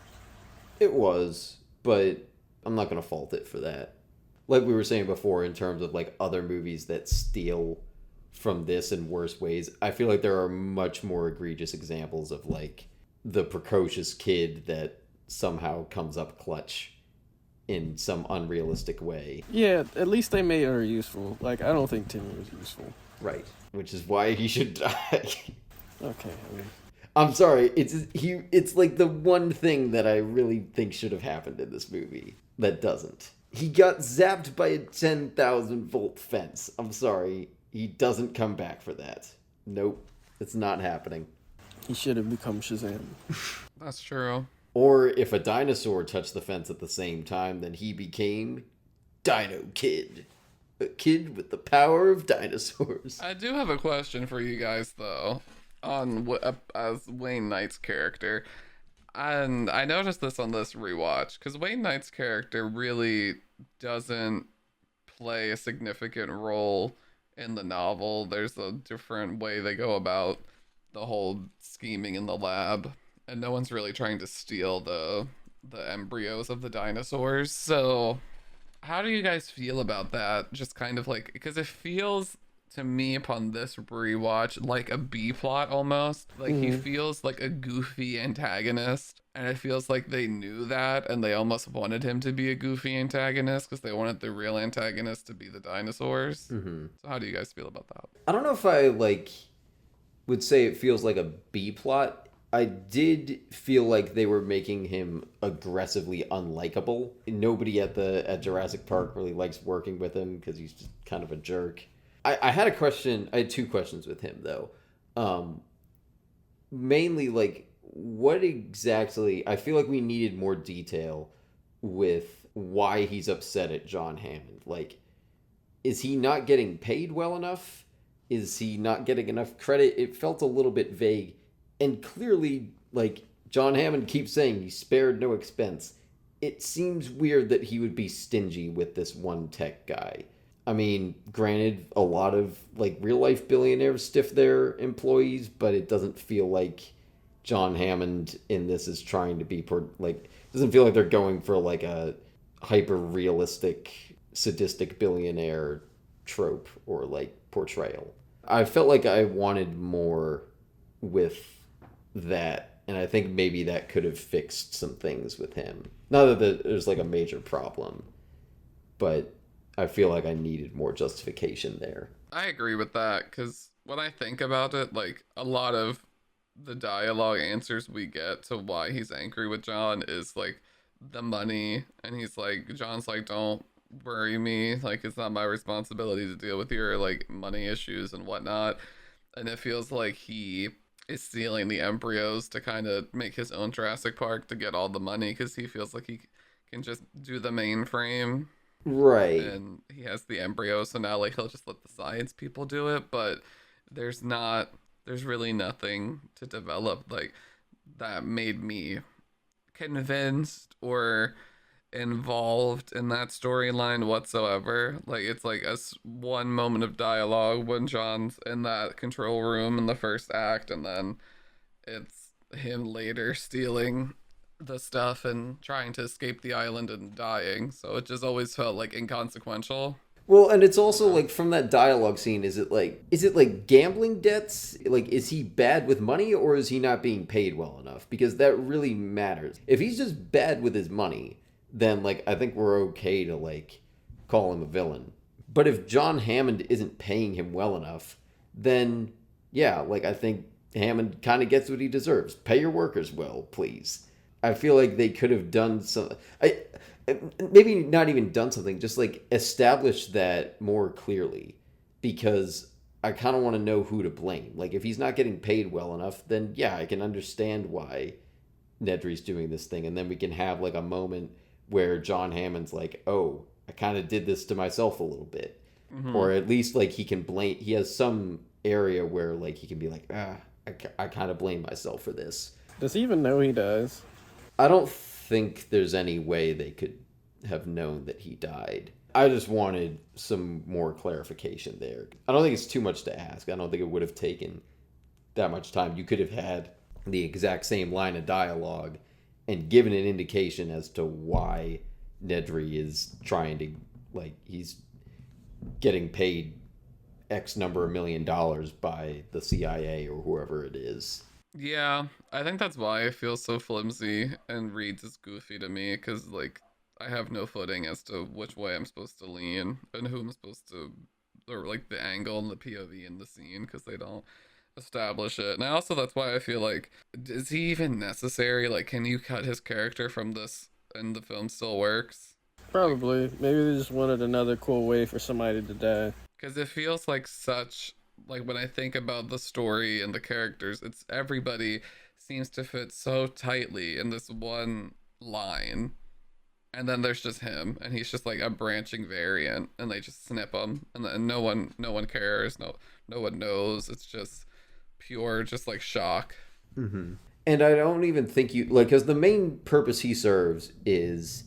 It was, but I'm not going to fault it for that. Like we were saying before, in terms of like other movies that steal from this in worse ways, I feel like there are much more egregious examples of like the precocious kid that somehow comes up clutch in some unrealistic way. Yeah, at least they made her useful. Like, I don't think Timmy was useful. Right. Which is why he should die. Okay. I'm sorry. It's like the one thing that I really think should have happened in this movie that doesn't. He got zapped by a 10,000 volt fence. I'm sorry. He doesn't come back for that. Nope. It's not happening. He should have become Shazam. That's true. Or if a dinosaur touched the fence at the same time, then he became Dino Kid. A kid with the power of dinosaurs. I do have a question for you guys though, on as Wayne Knight's character, and I noticed this on this rewatch because Wayne Knight's character really doesn't play a significant role in the novel. There's a different way they go about the whole scheming in the lab, and no one's really trying to steal the embryos of the dinosaurs. So how do you guys feel about that? Just kind of like, because it feels to me upon this rewatch like a B plot almost. Like he feels like a goofy antagonist, and it feels like they knew that and they almost wanted him to be a goofy antagonist because they wanted the real antagonist to be the dinosaurs. So how do you guys feel about that? I don't know if I would say it feels like a B plot. I did feel like they were making him aggressively unlikable. Nobody at Jurassic Park really likes working with him because he's just kind of a jerk. I had a question. I had two questions with him though. Mainly what exactly? I feel like we needed more detail with why he's upset at John Hammond. Like, is he not getting paid well enough? Is he not getting enough credit? It felt a little bit vague. And clearly, John Hammond keeps saying he spared no expense. It seems weird that he would be stingy with this one tech guy. I mean, granted, a lot of, real-life billionaires stiff their employees, but it doesn't feel like John Hammond in this is trying to be, doesn't feel like they're going for, a hyper-realistic, sadistic billionaire trope or, portrayal. I felt like I wanted more with that, and I think maybe that could have fixed some things with him. Not that there's a major problem, but I feel like I needed more justification there. I agree with that because when I think about it, a lot of the dialogue answers we get to why he's angry with John is the money, and John's don't worry me, it's not my responsibility to deal with your money issues and whatnot. And it feels like he is stealing the embryos to kind of make his own Jurassic Park to get all the money because he feels like he can just do the mainframe. Right. And he has the embryos, so now he'll just let the science people do it, but there's really nothing to develop that made me convinced or involved in that storyline whatsoever. It's one moment of dialogue when John's in that control room in the first act, and then it's him later stealing the stuff and trying to escape the island and dying. So it just always felt inconsequential. Well, and it's also from that dialogue scene, is it gambling debts? Is he bad with money, or is he not being paid well enough? Because that really matters. If he's just bad with his money, then I think we're okay to call him a villain. But if John Hammond isn't paying him well enough, then yeah, I think Hammond kind of gets what he deserves. Pay your workers well, please. I feel like they could have done maybe not even done something, just establish that more clearly, because I kind of want to know who to blame. If he's not getting paid well enough, then yeah, I can understand why Nedry's doing this thing, and then we can have a moment where John Hammond's oh, I kind of did this to myself a little bit. Or at least he can blame, he has some area where he can be I kind of blame myself for this. Does he even know he does? I don't think there's any way they could have known that he died. I just wanted some more clarification there. I don't think it's too much to ask. I don't think it would have taken that much time. You could have had the exact same line of dialogue and given an indication as to why Nedry is trying to, he's getting paid X number of $1 million by the CIA or whoever it is. Yeah, I think that's why it feels so flimsy and reads as goofy to me, because I have no footing as to which way I'm supposed to lean and who I'm supposed to, or the angle and the POV in the scene, because they don't establish it. And also that's why I feel is he even necessary? Can you cut his character from this and the film still works? Probably. Maybe they just wanted another cool way for somebody to die. Because it feels such, when I think about the story and the characters, it's everybody seems to fit so tightly in this one line. and then there's just him, and he's just like a branching variant, and they just snip him, and then no one cares, no one knows. It's just pure, just like shock. Mm-hmm. And I don't even think you like, because the main purpose he serves is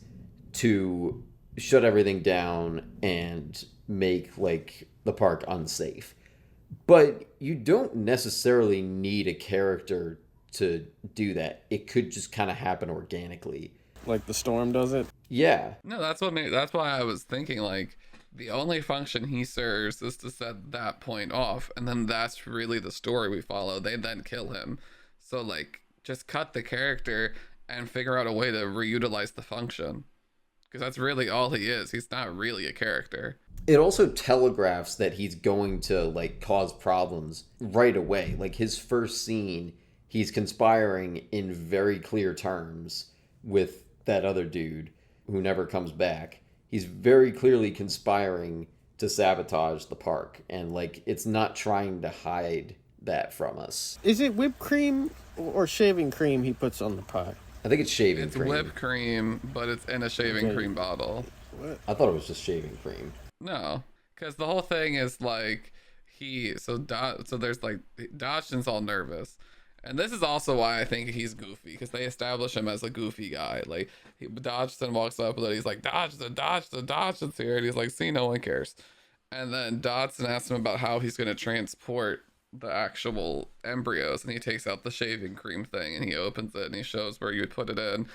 to shut everything down and make like the park unsafe. But you don't necessarily need a character to do that. It could just kind of happen organically. Like the storm does it. Yeah. No, that's why I was thinking like the only function he serves is to set that point off, and then that's really the story we follow. They then kill him. So like just cut the character and figure out a way to reutilize the function. Because that's really all he is. He's not really a character. It also telegraphs that he's going to like cause problems right away. Like his first scene, he's conspiring in very clear terms with that other dude who never comes back. He's very clearly conspiring to sabotage the park, and like it's not trying to hide that from us. Is it whipped cream or shaving cream he puts on the pie? I think it's shaving It's cream. whipped cream, but it's in a shaving cream bottle. What? I thought it was just shaving cream. No, because the whole thing is like so there's like Dodgson's all nervous, and this is also why I think he's goofy, because they establish him as a goofy guy. Like Dodgson walks up and he's like, Dodgson's here, and he's like, see, no one cares. And then Dodson asks him about how he's going to transport the actual embryos, and he takes out the shaving cream thing and he opens it and he shows where you would put it in,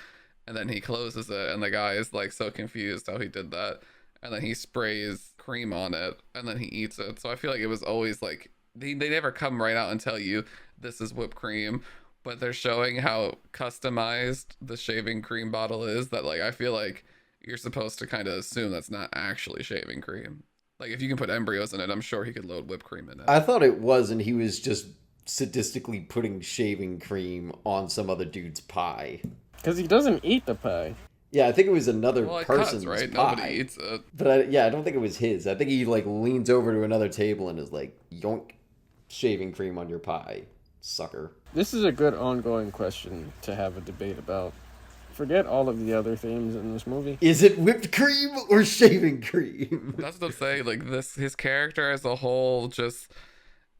and then he closes it, and the guy is like so confused how he did that, and then he sprays cream on it and then he eats it. So I feel like it was always like they never come right out and tell you this is whipped cream, but they're showing how customized the shaving cream bottle is, that like I feel like you're supposed to kind of assume that's not actually shaving cream. Like, if you can put embryos in it, I'm sure he could load whipped cream in it. I thought it was, and he was just sadistically putting shaving cream on some other dude's pie. Because he doesn't eat the pie. Yeah, I think it was another Well, it person's cuts, right? pie. Nobody eats it. But I don't think it was his. I think he like leans over to another table and is like, yoink, shaving cream on your pie, sucker. This is a good ongoing question to have a debate about. Forget all of the other themes in this movie. Is it whipped cream or shaving cream? That's what I'm saying. Like, his character as a whole, just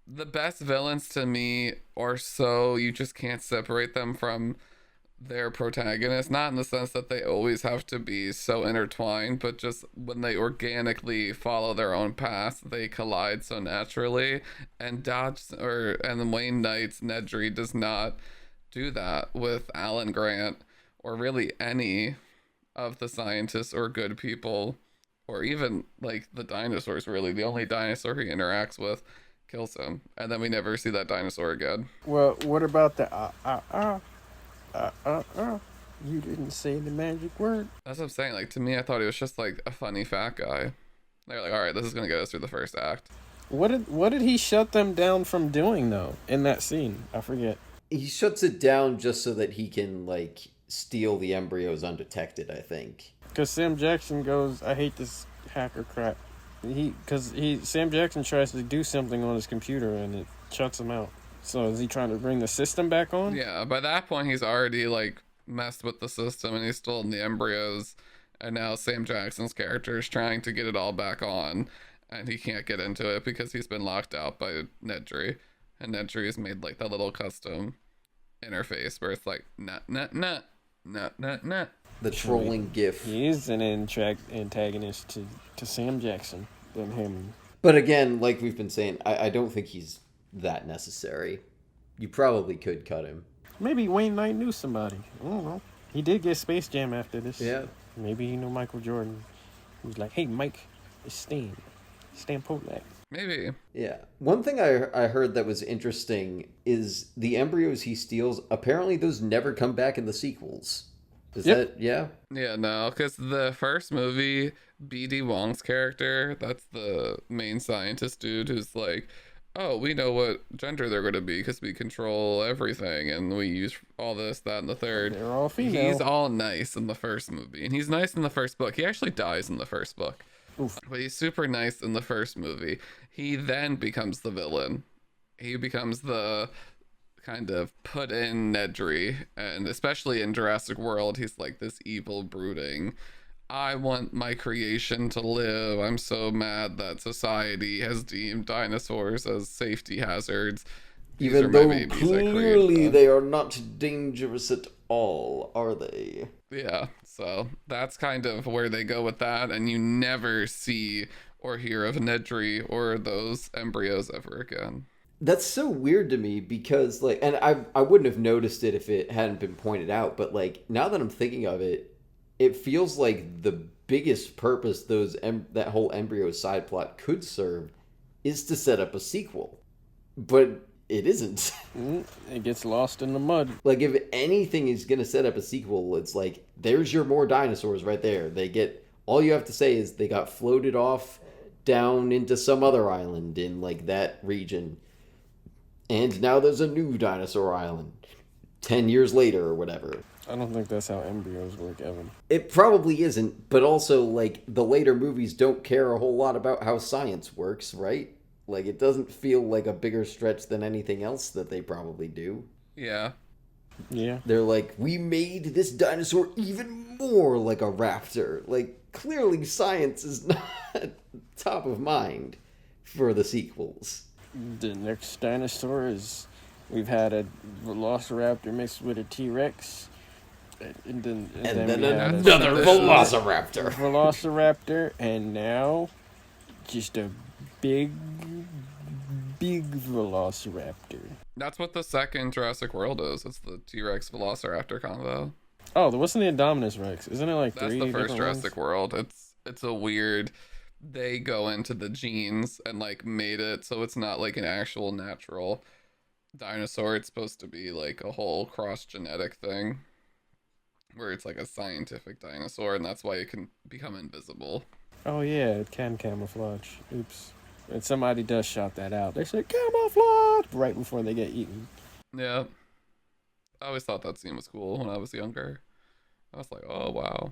the best villains to me are so you just can't separate them from their protagonist. Not in the sense that they always have to be so intertwined, but just when they organically follow their own paths, they collide so naturally. And and Wayne Knight's Nedry does not do that with Alan Grant, or really any of the scientists or good people, or even like the dinosaurs. Really, the only dinosaur he interacts with kills him, and then we never see that dinosaur again. Well, what about the you didn't say the magic word. That's what I'm saying. Like, to me, I thought he was just like a funny fat guy. They're like, all right, this is gonna get us through the first act. What did he shut them down from doing though in that scene? I forget. He shuts it down just so that he can like steal the embryos undetected, I think. Because Sam Jackson goes, I hate this hacker crap. Sam Jackson tries to do something on his computer and it shuts him out. So is he trying to bring the system back on? Yeah, by that point he's already like messed with the system and he's stolen the embryos, and now Sam Jackson's character is trying to get it all back on, and he can't get into it because he's been locked out by Nedry, and Nedry has made like that little custom interface where it's like nah. The trolling gif. He is an antagonist to Sam Jackson than him. But again, like we've been saying, I don't think he's that necessary. You probably could cut him. Maybe Wayne Knight knew somebody. I don't know. He did get Space Jam after this. Yeah. Maybe he knew Michael Jordan. He was like, hey, Mike, it's Stan Polak. Maybe. Yeah. One thing I heard that was interesting is the embryos he steals, apparently those never come back in the sequels. Is that, yeah? Yeah, no, because the first movie, B.D. Wong's character, that's the main scientist dude who's like, oh, we know what gender they're going to be because we control everything and we use all this, that, and the third. They're all female. He's all nice in the first movie, and he's nice in the first book. He actually dies in the first book. Oof. But he's super nice in the first movie. He then becomes the villain. He becomes the kind of put in Nedry, and especially in Jurassic World, he's like this evil, brooding I want my creation to live. I'm so mad that society has deemed dinosaurs as safety hazards. These are Even my though babies. I clearly created them. they are not dangerous at all, are they? Yeah, so that's kind of where they go with that, and you never see or hear of Nedry or those embryos ever again. That's so weird to me because like, and I wouldn't have noticed it if it hadn't been pointed out, but like now that I'm thinking of it, it feels like the biggest purpose that whole embryo side plot could serve is to set up a sequel, but it isn't. It gets lost in the mud. Like if anything is gonna set up a sequel, it's like there's your more dinosaurs right there. They get all you have to say is they got floated off down into some other island in like that region. And now there's a new dinosaur island 10 years later or whatever. I don't think that's how embryos work, Evan. It probably isn't, but also, like, the later movies don't care a whole lot about how science works, right? Like, it doesn't feel like a bigger stretch than anything else that they probably do. Yeah. Yeah. They're like, we made this dinosaur even more like a raptor. Like, clearly science is not top of mind for the sequels. The next dinosaur is we've had a velociraptor mixed with a T-Rex. And then we had another velociraptor. Velociraptor, and now just a big velociraptor. That's what the second Jurassic World is. It's the T-Rex Velociraptor combo. Oh, there wasn't the Indominus Rex. Isn't it like That's three the first different Jurassic ones? World. It's a weird. They go into the genes and like made it so it's not like an actual natural dinosaur. It's supposed to be like a whole cross genetic thing where it's like a scientific dinosaur, and that's why it can become invisible. Oh yeah, it can camouflage. Oops. And somebody does shout that out. They say camouflage right before they get eaten. Yeah. I always thought that scene was cool when I was younger. I was like, oh wow.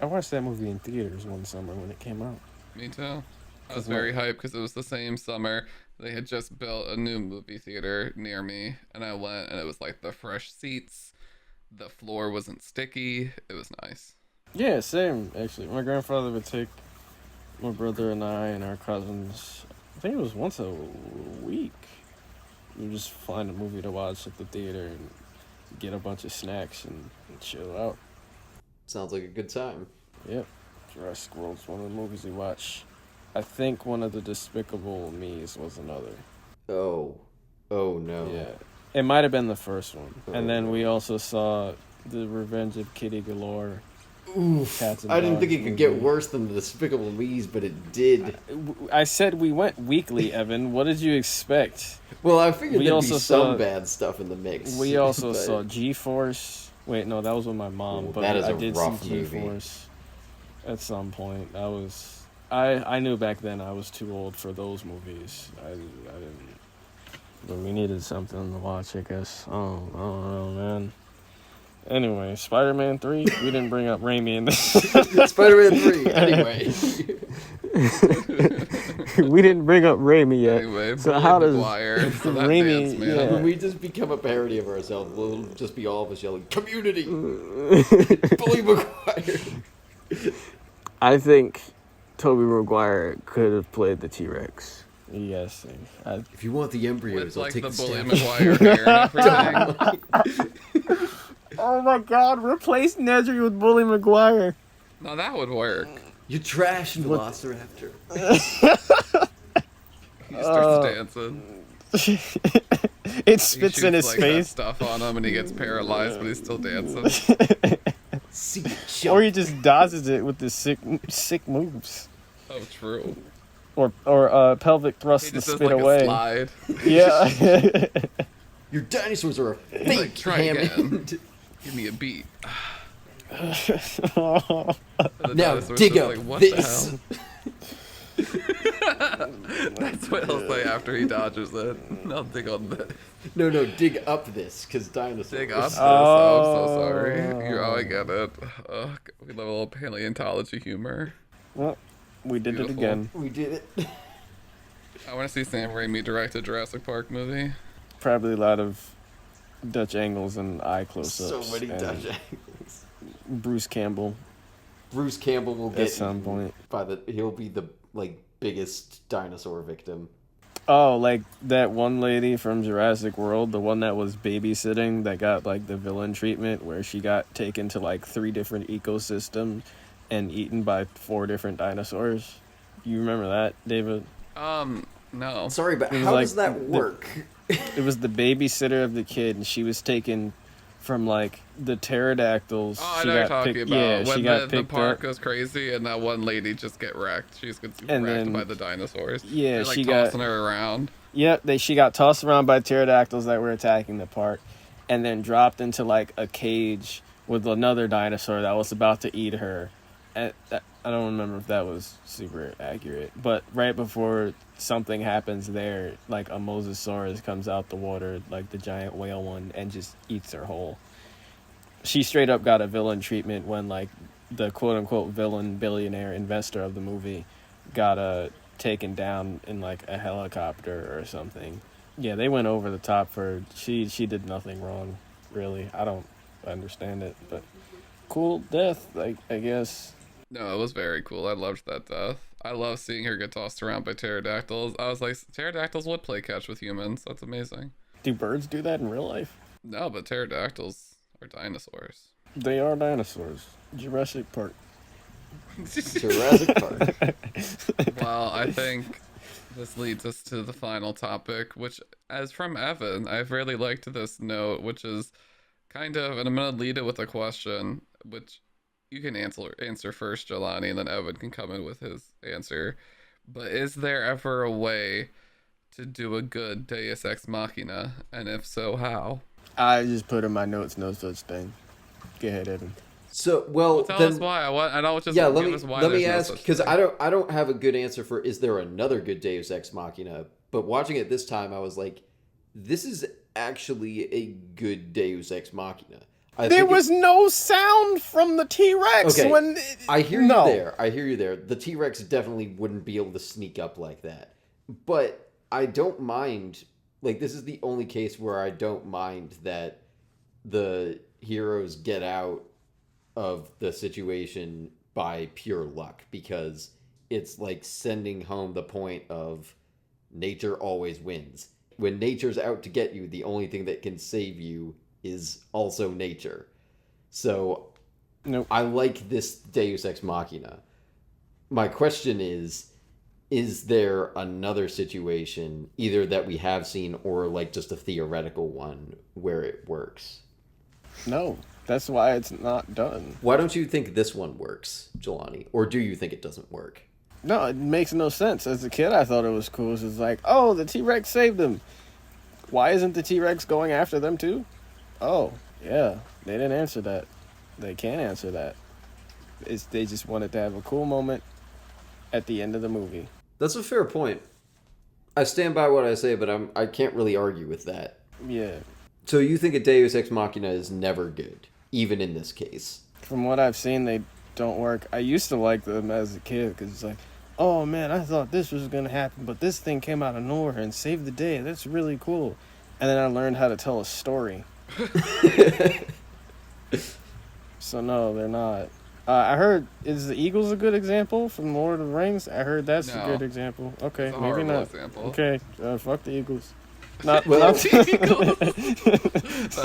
I watched that movie in theaters one summer when it came out. Me too. I was very hyped because it was the same summer. They had just built a new movie theater near me, and I went, and it was like the fresh seats. The floor wasn't sticky. It was nice. Yeah, same actually. My grandfather would take my brother and I and our cousins. I think it was once a week. We would just find a movie to watch at the theater and get a bunch of snacks and chill out. Sounds like a good time. Yep. Jurassic World's one of the movies we watch. I think one of the Despicable Me's was another. Oh no. Yeah. It might have been the first one. And then we also saw The Revenge of Kitty Galore. Oof. Cats and I didn't Dogs think it could movie. get worse than the Despicable Me's, but it did. I said we went weekly, Evan. What did you expect? Well, I figured We there'd also be saw- some bad stuff in the mix. We also but- saw G-Force. Wait, no, that was with my mom. Ooh, But that is I a did rough see movie. G-Force at some point. I knew back then I was too old for those movies. I didn't. But we needed something to watch, I guess. I don't know, man. Anyway, Spider-Man 3. We didn't bring up Raimi in this. Spider-Man 3, anyway. We didn't bring up Raimi yet. Anyway, So Billy how does Maguire, so that Raimi- dance, man. yeah. When we just become a parody of ourselves, we'll just be all of us yelling, "Community!" Bully Maguire! I think Tobey Maguire could have played the T-Rex. Yes. If you want the embryos, With I'll like take the the Bully stab. Maguire hair and everything. Oh my God! Replace Nedry with Bully Maguire. No, that would work. You trash Velociraptor. He starts dancing. It He spits shoots, in his like, that face, stuff on him, and he gets paralyzed, but he's still dancing. See, or he just dodges it with his sick moves, Oh, true. or pelvic He thrusts to just does spit like away. a slide. Yeah. Your dinosaurs are a He's fake, like, try again. Hammond. Give me a beat. Oh, And the Now dinosaur's dig just up like, what this. the hell? That's what he'll say after he dodges it. Now dig on that. No, dig up this, because dinosaurs. Dig up this. Oh, I'm so sorry. I get it. Ugh, we love a little paleontology humor. well, we did Beautiful. it again. We did it. I want to see Sam Raimi direct a Jurassic Park movie. Probably a lot of Dutch angles and eye close-ups. So many and Dutch angles. Bruce Campbell Bruce Campbell will get at some point. he'll be the biggest dinosaur victim. Oh, like that one lady from Jurassic World, the one that was babysitting that got like the villain treatment where she got taken to like 3 different ecosystems and eaten by 4 different dinosaurs. You remember that, David? No. Sorry, but how does that work? It was the babysitter of the kid, and she was taken from like the pterodactyls. Oh, I she know what you're got talking picked, about. yeah, When she got the picked park up. goes crazy and that one lady just gets wrecked. She's gets And wrecked then- by the dinosaurs. Yeah, They're, like, she got- tossing her around. Yep, she got tossed around by pterodactyls that were attacking the park, and then dropped into like a cage with another dinosaur that was about to eat her. And I don't remember if that was super accurate, but right before something happens there, like a mosasaurus comes out the water, like the giant whale one, and just eats her whole. She straight up got a villain treatment when like the quote unquote villain billionaire investor of the movie got taken down in like a helicopter or something. Yeah, they went over the top for she did nothing wrong, really. I don't understand it, but cool death, like I guess. No, it was very cool. I loved that death. I love seeing her get tossed around by pterodactyls. I was like, pterodactyls would play catch with humans. That's amazing. Do birds do that in real life? No, but pterodactyls are dinosaurs. They are dinosaurs. Jurassic Park. Jurassic Park. Well, I think this leads us to the final topic, which, as from Evan, I've really liked this note, which is kind of, and I'm going to lead it with a question, which you can answer first, Jelani, and then Evan can come in with his answer. But is there ever a way to do a good Deus Ex Machina? And if so, how? I just put in my notes, no such thing. Go ahead, Evan. So, well, Tell then, us why. I don't just yeah, give us why let me there's no ask, such because thing. I don't have a good answer for is there another good Deus Ex Machina, but watching it this time, I was like, this is actually a good Deus Ex Machina. There was no sound from the T-Rex Okay, when... I hear No. you there. I hear you there. The T-Rex definitely wouldn't be able to sneak up like that. But I don't mind, like, this is the only case where I don't mind that the heroes get out of the situation by pure luck, because it's like sending home the point of nature always wins. When nature's out to get you, the only thing that can save you is also nature. So Nope. I like this Deus Ex Machina. My question is there another situation, either that we have seen or like just a theoretical one, where it works? No, that's why it's not done. Why don't you think this one works, Jelani? Or do you think it doesn't work? No, it makes no sense. As a kid, I thought it was cool. It's like, oh, the T-Rex saved them. Why isn't the T-Rex going after them too? Oh, yeah, they didn't answer that. They can't answer that. They just wanted to have a cool moment at the end of the movie. That's a fair point. I stand by what I say, but I can't really argue with that. Yeah. So you think a Deus Ex Machina is never good, even in this case? From what I've seen, they don't work. I used to like them as a kid because it's like, oh man, I thought this was going to happen, but this thing came out of nowhere and saved the day. That's really cool. And then I learned how to tell a story. So no, they're not. I heard, is the Eagles a good example from Lord of the Rings? I heard that's a No. good example. Okay, It's a maybe horrible not. example. Okay, fuck the Eagles. Not, Well- not, That's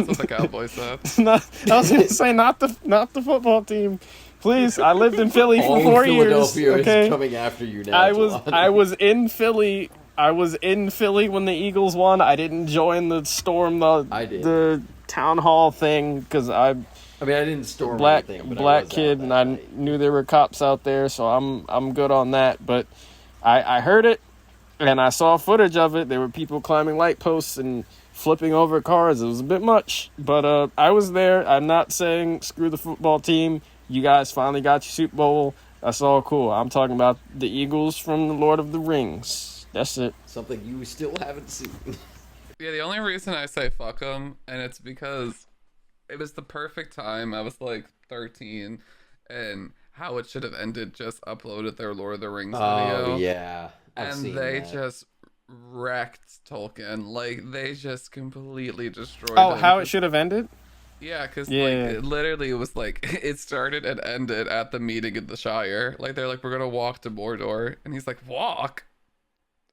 what the Cowboys said. not. I was gonna say not the football team. Please, I lived in Philly for All 4 years. Philadelphia Okay, is coming after you now. I was Jelani. in Philly. I was in Philly when the Eagles won. I didn't join the storm I did. the town hall thing because I I mean, I didn't storm black anything, but I black was kid out and that I night. knew there were cops out there, so I'm good on that. But I heard it and I saw footage of it. There were people climbing light posts and flipping over cars. It was a bit much, but I was there. I'm not saying screw the football team. You guys finally got your Super Bowl. That's all cool. I'm talking about the Eagles from the Lord of the Rings. That's it. Something you still haven't seen. Yeah, the only reason I say fuck them, and it's because it was the perfect time. I was like 13, and how it should have ended just uploaded their Lord of the Rings video. Oh, yeah. I've And seen they that. just wrecked Tolkien. Like, they just completely destroyed Oh, him. how it should have ended? Yeah, because like Yeah. it literally was like it started and ended at the meeting in the Shire. Like they're like, we're gonna walk to Mordor, and he's like, walk,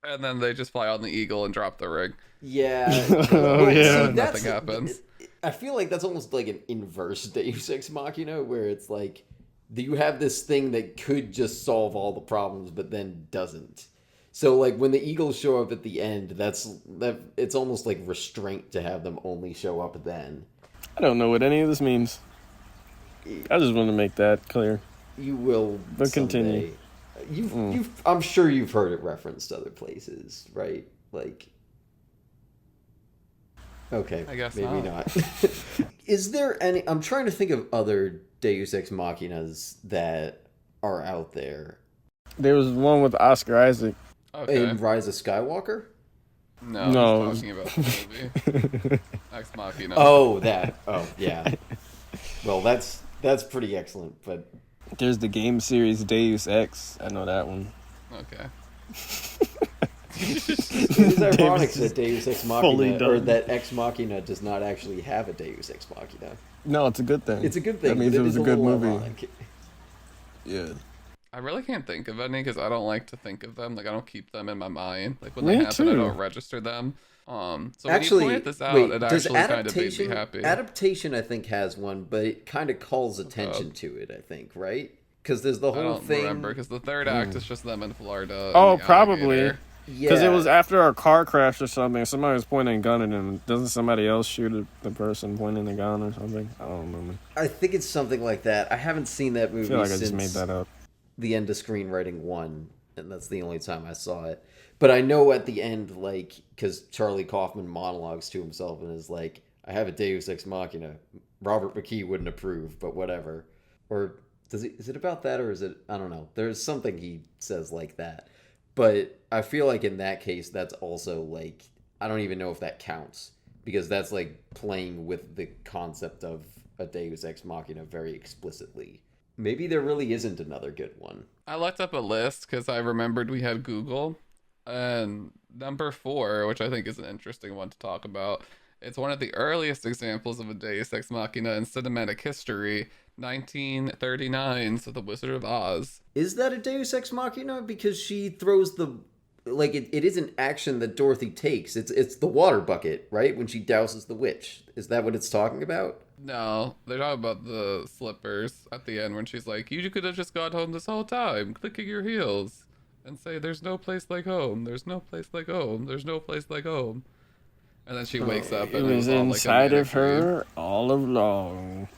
and then they just fly on the eagle and drop the ring. Yeah. Oh, Well, yeah. see, Nothing happens. I feel like that's almost like an inverse Deus Ex Machina, where it's like you have this thing that could just solve all the problems, but then doesn't. So like when the Eagles show up at the end, that it's almost like restraint to have them only show up then. I don't know what any of this means. I just want to make that clear. You will. But someday. continue. You've. I'm sure you've heard it referenced other places, right? Like. Okay, I guess maybe not. not. Is there any? I'm trying to think of other Deus Ex Machinas that are out there. There was one with Oscar Isaac. Okay. In Rise of Skywalker? No, No. I was talking about the movie. Ex Machina. Oh, that. Oh, yeah. Well, that's pretty excellent, but There's the game series Deus Ex. I know that one. Okay. it is ironic that Deus Ex fully Machina, or done. that Ex Machina does not actually have a Deus Ex Machina. No, it's a good thing. It's a good thing. That means but it was is a good little movie. ironic. Yeah. I really can't think of any because I don't like to think of them. Like I don't keep them in my mind. Like when Me they happen, I too. don't register them. So Actually, when you pointed this out, wait, it does actually kind of made me adaptation? happy. Adaptation, I think, has one, but it kind of calls attention to it. I think, right? Because there's the I whole don't thing. remember because the third act is just them in Florida. and Oh, the probably. alligator. Because Yeah. it was after a car crash or something. Somebody was pointing a gun at him. Doesn't somebody else shoot at the person pointing the gun or something? I don't remember. I think it's something like that. I haven't seen that I movie feel like I since just made that up. the end of Screenwriting 1, and that's the only time I saw it. But I know at the end, like, because Charlie Kaufman monologues to himself and is like, I have a Deus Ex Machina. Robert McKee wouldn't approve, but whatever. Or is it about that, or is it, I don't know. There's something he says like that. But I feel like in that case, that's also like, I don't even know if that counts, because that's like playing with the concept of a Deus Ex Machina very explicitly. Maybe there really isn't another good one. I looked up a list because I remembered we had Google, and number 4, which I think is an interesting one to talk about. It's one of the earliest examples of a Deus Ex Machina in cinematic history, 1939's The Wizard of Oz. Is that a Deus Ex Machina? Because she throws the... Like, it is an action that Dorothy takes. It's the water bucket, right? When she douses the witch. Is that what it's talking about? No, they're talking about the slippers at the end when she's like, you could have just got home this whole time, clicking your heels, and say, there's no place like home, there's no place like home, there's no place like home. And then she wakes up It and was all like a inside of manic dream. her all along.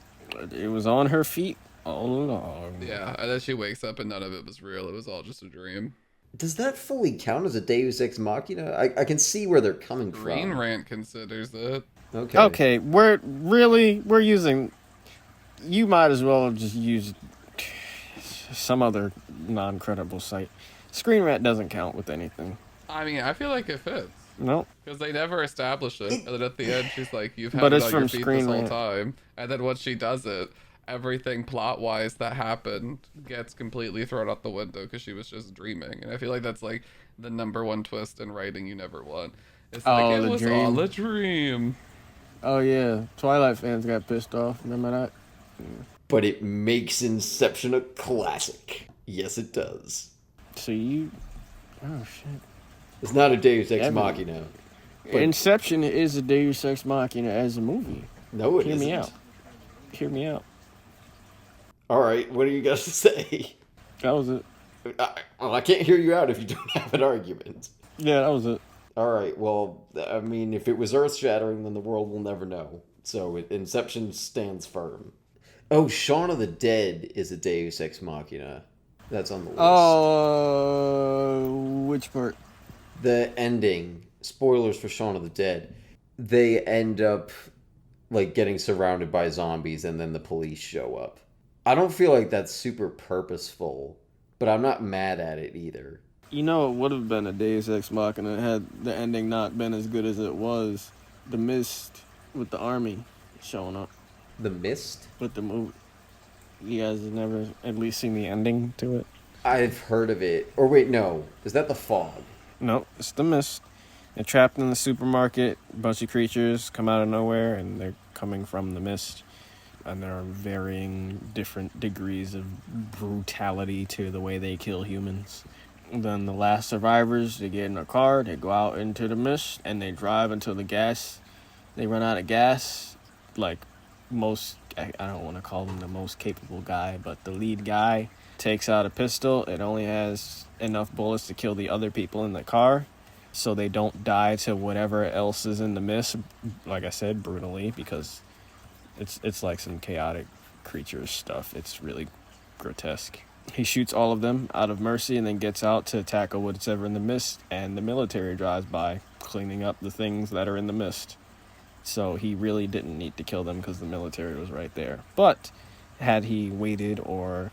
It was on her feet all along. Yeah, and then she wakes up and none of it was real. It was all just a dream. Does that fully count as a Deus Ex Machina? I can see where they're coming Green from. Rant considers it. Okay. Okay, we're using... You might as well have just used some other non-credible site. Screen Rant doesn't count with anything. I mean, I feel like it fits. No. Because they never establish it. And then at the end, she's like, you've had But it it's on from your feet Screen this whole Rant. time. And then once she does it, everything plot-wise that happened gets completely thrown out the window because she was just dreaming. And I feel like that's like the number one twist in writing you never want. It's like, Oh, it the was dream. all a dream. Oh, yeah. Twilight fans got pissed off. Remember that? But it makes Inception a classic. Yes, it does. So you... Oh, shit. It's not a Deus Ex Evan. Machina. But- Inception is a Deus Ex Machina as a movie. No, it Hear isn't. me out. Hear me out. All right, what do you guys say? That was it. I can't hear you out if you don't have an argument. Yeah, that was it. All right, well, I mean, if it was earth-shattering, then the world will never know. So Inception stands firm. Oh, Shaun of the Dead is a Deus Ex Machina. That's on the list. Which part? The ending, spoilers for Shaun of the Dead, they end up, like, getting surrounded by zombies and then the police show up. I don't feel like that's super purposeful, but I'm not mad at it either. You know, it would have been a Deus Ex Machina had the ending not been as good as it was. The Mist with the army showing up The Mist? with the movie. You guys have never at least seen the ending to it? I've heard of it. Or wait, no. Is that The Fog? No, it's the Mist. They're trapped in the supermarket. A bunch of creatures come out of nowhere, and they're coming from the mist. And there are varying different degrees of brutality to the way they kill humans. Then the last survivors, they get in a car, they go out into the mist, and they drive until they run out of gas. Like I don't want to call him the most capable guy, but the lead guy takes out a pistol. It only has enough bullets to kill the other people in the car, so they don't die to whatever else is in the mist. Like I said, brutally, because it's like some chaotic creature stuff. It's really grotesque. He shoots all of them out of mercy and then gets out to tackle what's ever in the mist, and the military drives by, cleaning up the things that are in the mist. So he really didn't need to kill them because the military was right there. But had he waited, or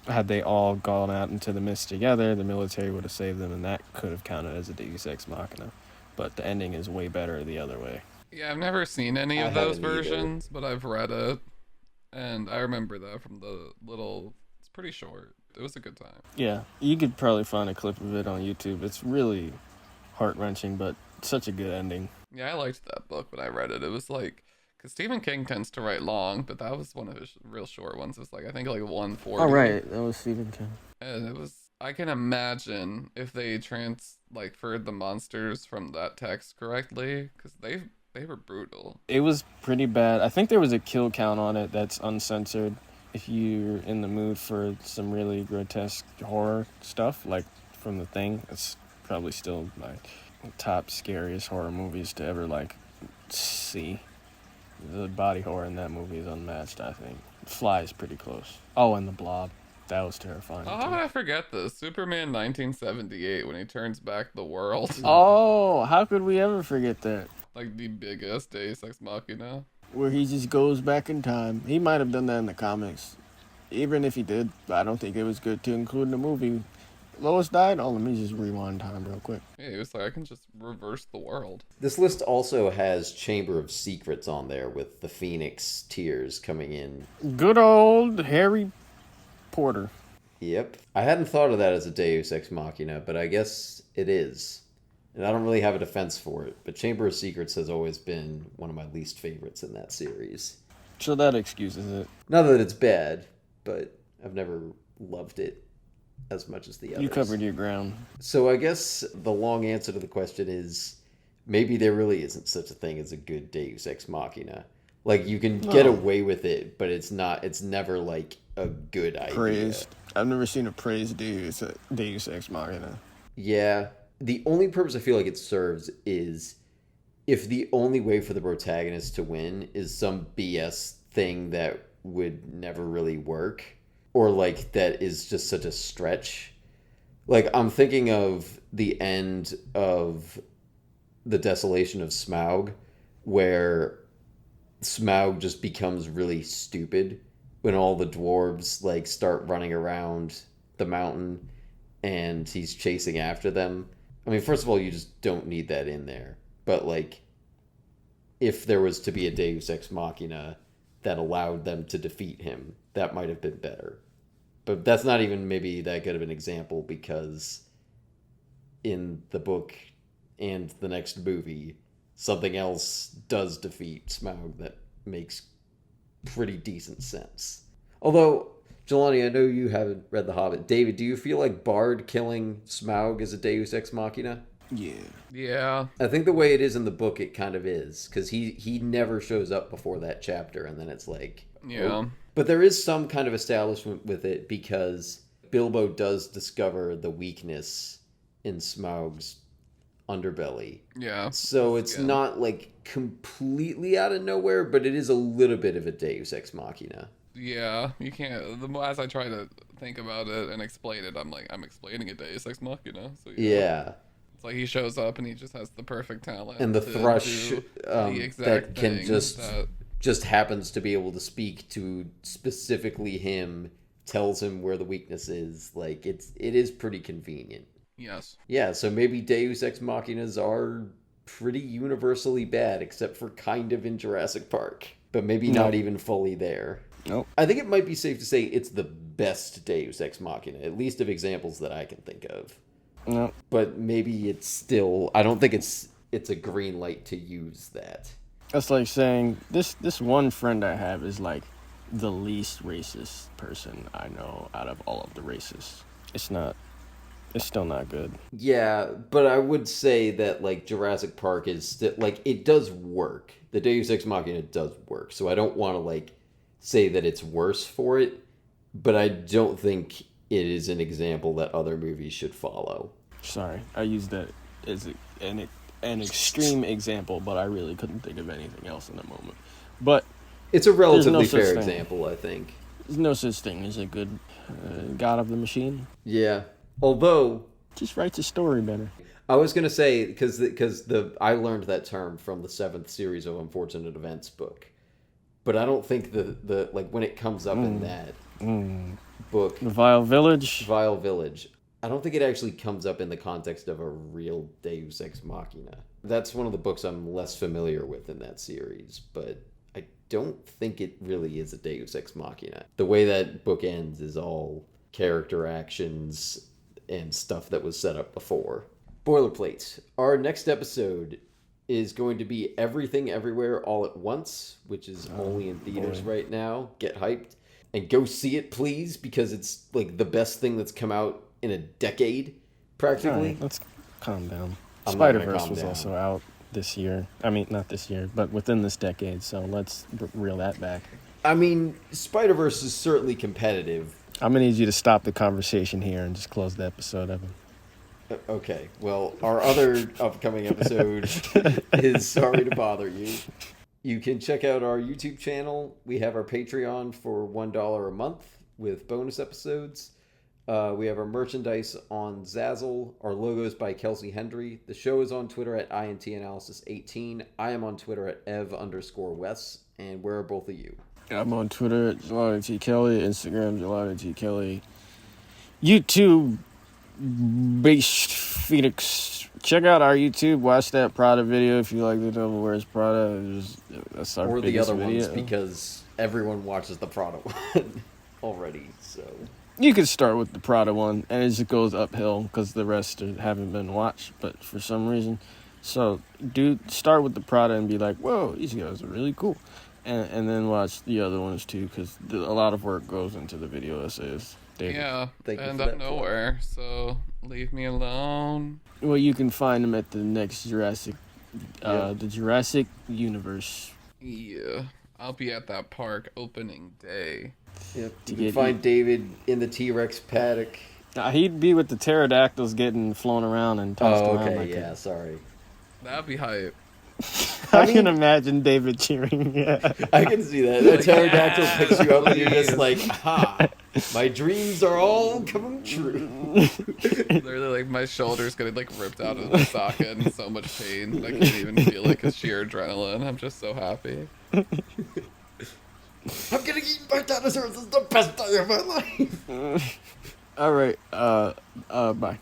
had they all gone out into the mist together, the military would have saved them, and that could have counted as a deus ex machina. But the ending is way better the other way. Yeah, I've never seen any I of those haven't either. versions, but I've read it, and I remember that from the little. It's pretty short. It was a good time. Yeah, you could probably find a clip of it on YouTube. It's really heart-wrenching, but such a good ending. Yeah, I liked that book when I read it. It was like, because Stephen King tends to write long, but that was one of his real short ones. It was like, I think like 140. Oh, right, that was Stephen King. And it was, I can imagine if they transferred the monsters from that text correctly, because they were brutal. It was pretty bad. I think there was a kill count on it that's uncensored. If you're in the mood for some really grotesque horror stuff, like from The Thing, it's probably still my top scariest horror movies to ever see. The body horror in that movie is unmatched, I think. Fly is pretty close. Oh, and The Blob. That was terrifying. Oh, how did I forget this? Superman 1978, when he turns back the world. Oh, how could we ever forget that? Like the biggest deus ex machina. Where he just goes back in time. He might have done that in the comics. Even if he did, I don't think it was good to include in the movie. Lois died? Oh, let me just rewind time real quick. Yeah, he was like, I can just reverse the world. This list also has Chamber of Secrets on there with the Phoenix tears coming in. Good old Harry Porter. Yep. I hadn't thought of that as a deus ex machina, but I guess it is. And I don't really have a defense for it, but Chamber of Secrets has always been one of my least favorites in that series. So that excuses it. Not that it's bad, but I've never loved it as much as the others. You covered your ground. So I guess the long answer to the question is maybe there really isn't such a thing as a good deus ex machina. Like, you can get away with it, but it's never like a good idea. Praised. I've never seen a praised deus ex machina. Yeah. The only purpose I feel like it serves is if the only way for the protagonist to win is some BS thing that would never really work, or like that is just such a stretch. Like, I'm thinking of the end of The Desolation of Smaug, where Smaug just becomes really stupid when all the dwarves like start running around the mountain and he's chasing after them. I mean, first of all, you just don't need that in there. But, like, if there was to be a deus ex machina that allowed them to defeat him, that might have been better. But that's not even maybe that good of an example, because in the book and the next movie, something else does defeat Smaug that makes pretty decent sense. Although, Jelani, I know you haven't read The Hobbit. David, do you feel like Bard killing Smaug is a deus ex machina? Yeah. Yeah. I think the way it is in the book, it kind of is. Because he never shows up before that chapter, and then it's like... Yeah. Oh. But there is some kind of establishment with it, because Bilbo does discover the weakness in Smaug's underbelly. Yeah. So it's not, like, completely out of nowhere, but it is a little bit of a deus ex machina. Yeah, you can't. The more as I try to think about it and explain it, I'm like, I'm explaining a deus ex machina. So Yeah. It's like he shows up and he just has the perfect talent. And the to thrush do the exact that can thing just happens to be able to speak to specifically him, tells him where the weakness is. Like, it is pretty convenient. Yes. Yeah, so maybe deus ex machinas are pretty universally bad, except for kind of in Jurassic Park. But maybe not even fully there. Nope. I think it might be safe to say it's the best deus ex machina, at least of examples that I can think of. No, but maybe it's still. I don't think it's a green light to use that. that's like saying this one friend I have is like the least racist person I know out of all of the races. It's not. It's still not good. Yeah, but I would say that like Jurassic Park is still like it does work. The Deus Ex Machina does work. So I don't want to like say that it's worse for it, but I don't think it is an example that other movies should follow. Sorry, I used that as an extreme example, but I really couldn't think of anything else in the moment. But It's a relatively such fair thing. example, I think. there's no such thing as a good god of the machine. Yeah. Although Just writes a story better. I was gonna say because I learned that term from the 7th series of Unfortunate Events book, but I don't think the like when it comes up in that book, The Vile Village. Vile Village, I don't think it actually comes up in the context of a real Deus Ex Machina. That's one of the books I'm less familiar with in that series, but I don't think it really is a Deus Ex Machina. The way that book ends is all character actions and stuff that was set up before. Boilerplate. Our next episode is going to be Everything Everywhere All at Once, which is only in theaters right now. Get hyped. And go see it, please, because it's like the best thing that's come out in a decade, practically. All right, let's calm down. I'm not gonna Spider-Verse calm was down. also out this year. I mean, not this year, but within this decade, so let's reel that back. I mean, Spider-Verse is certainly competitive. I'm going to need you to stop the conversation here and just close the episode, Evan. Okay, well, our other upcoming episode is Sorry to Bother You. You can check out our YouTube channel. We have our Patreon for $1 a month with bonus episodes. We have our merchandise on Zazzle. Our logo is by Kelsey Hendry. The show is on Twitter at INTAnalysis18. I am on Twitter at ev_Wes. And where are both of you? I'm on Twitter at Jelani T. Kelly, Instagram, Jelani T. Kelly, YouTube, Based Phoenix. Check out our YouTube. Watch that Prada video if you like the Devil Wears Prada. That's our Or the biggest other video. ones, because everyone watches the Prada one already, so... You could start with the Prada one, and it just goes uphill because the rest haven't been watched, but for some reason. So, start with the Prada and be like, whoa, these guys are really cool. And then watch the other ones too, because a lot of work goes into the video essays. David. Yeah, Thank you and for I'm that plug. nowhere, so leave me alone. Well, you can find them at the next Jurassic, Yeah. the Jurassic Universe. Yeah, I'll be at that park opening day. Yep. To You can get find David in the T-Rex paddock. He'd be with the pterodactyls getting flown around and tossed Oh, around. okay, Like yeah, sorry. That'd be hype. I mean- can imagine David cheering. Yeah. I can see that. The Like, pterodactyl yes, picks you up and you're just please. like, ha, my dreams are all coming true. Literally, like, my shoulder's getting, like, ripped out of the socket in so much pain. I can't even feel, like, a sheer adrenaline. I'm just so happy. I'm getting eaten by dinosaurs. This is the best day of my life. All right. Bye.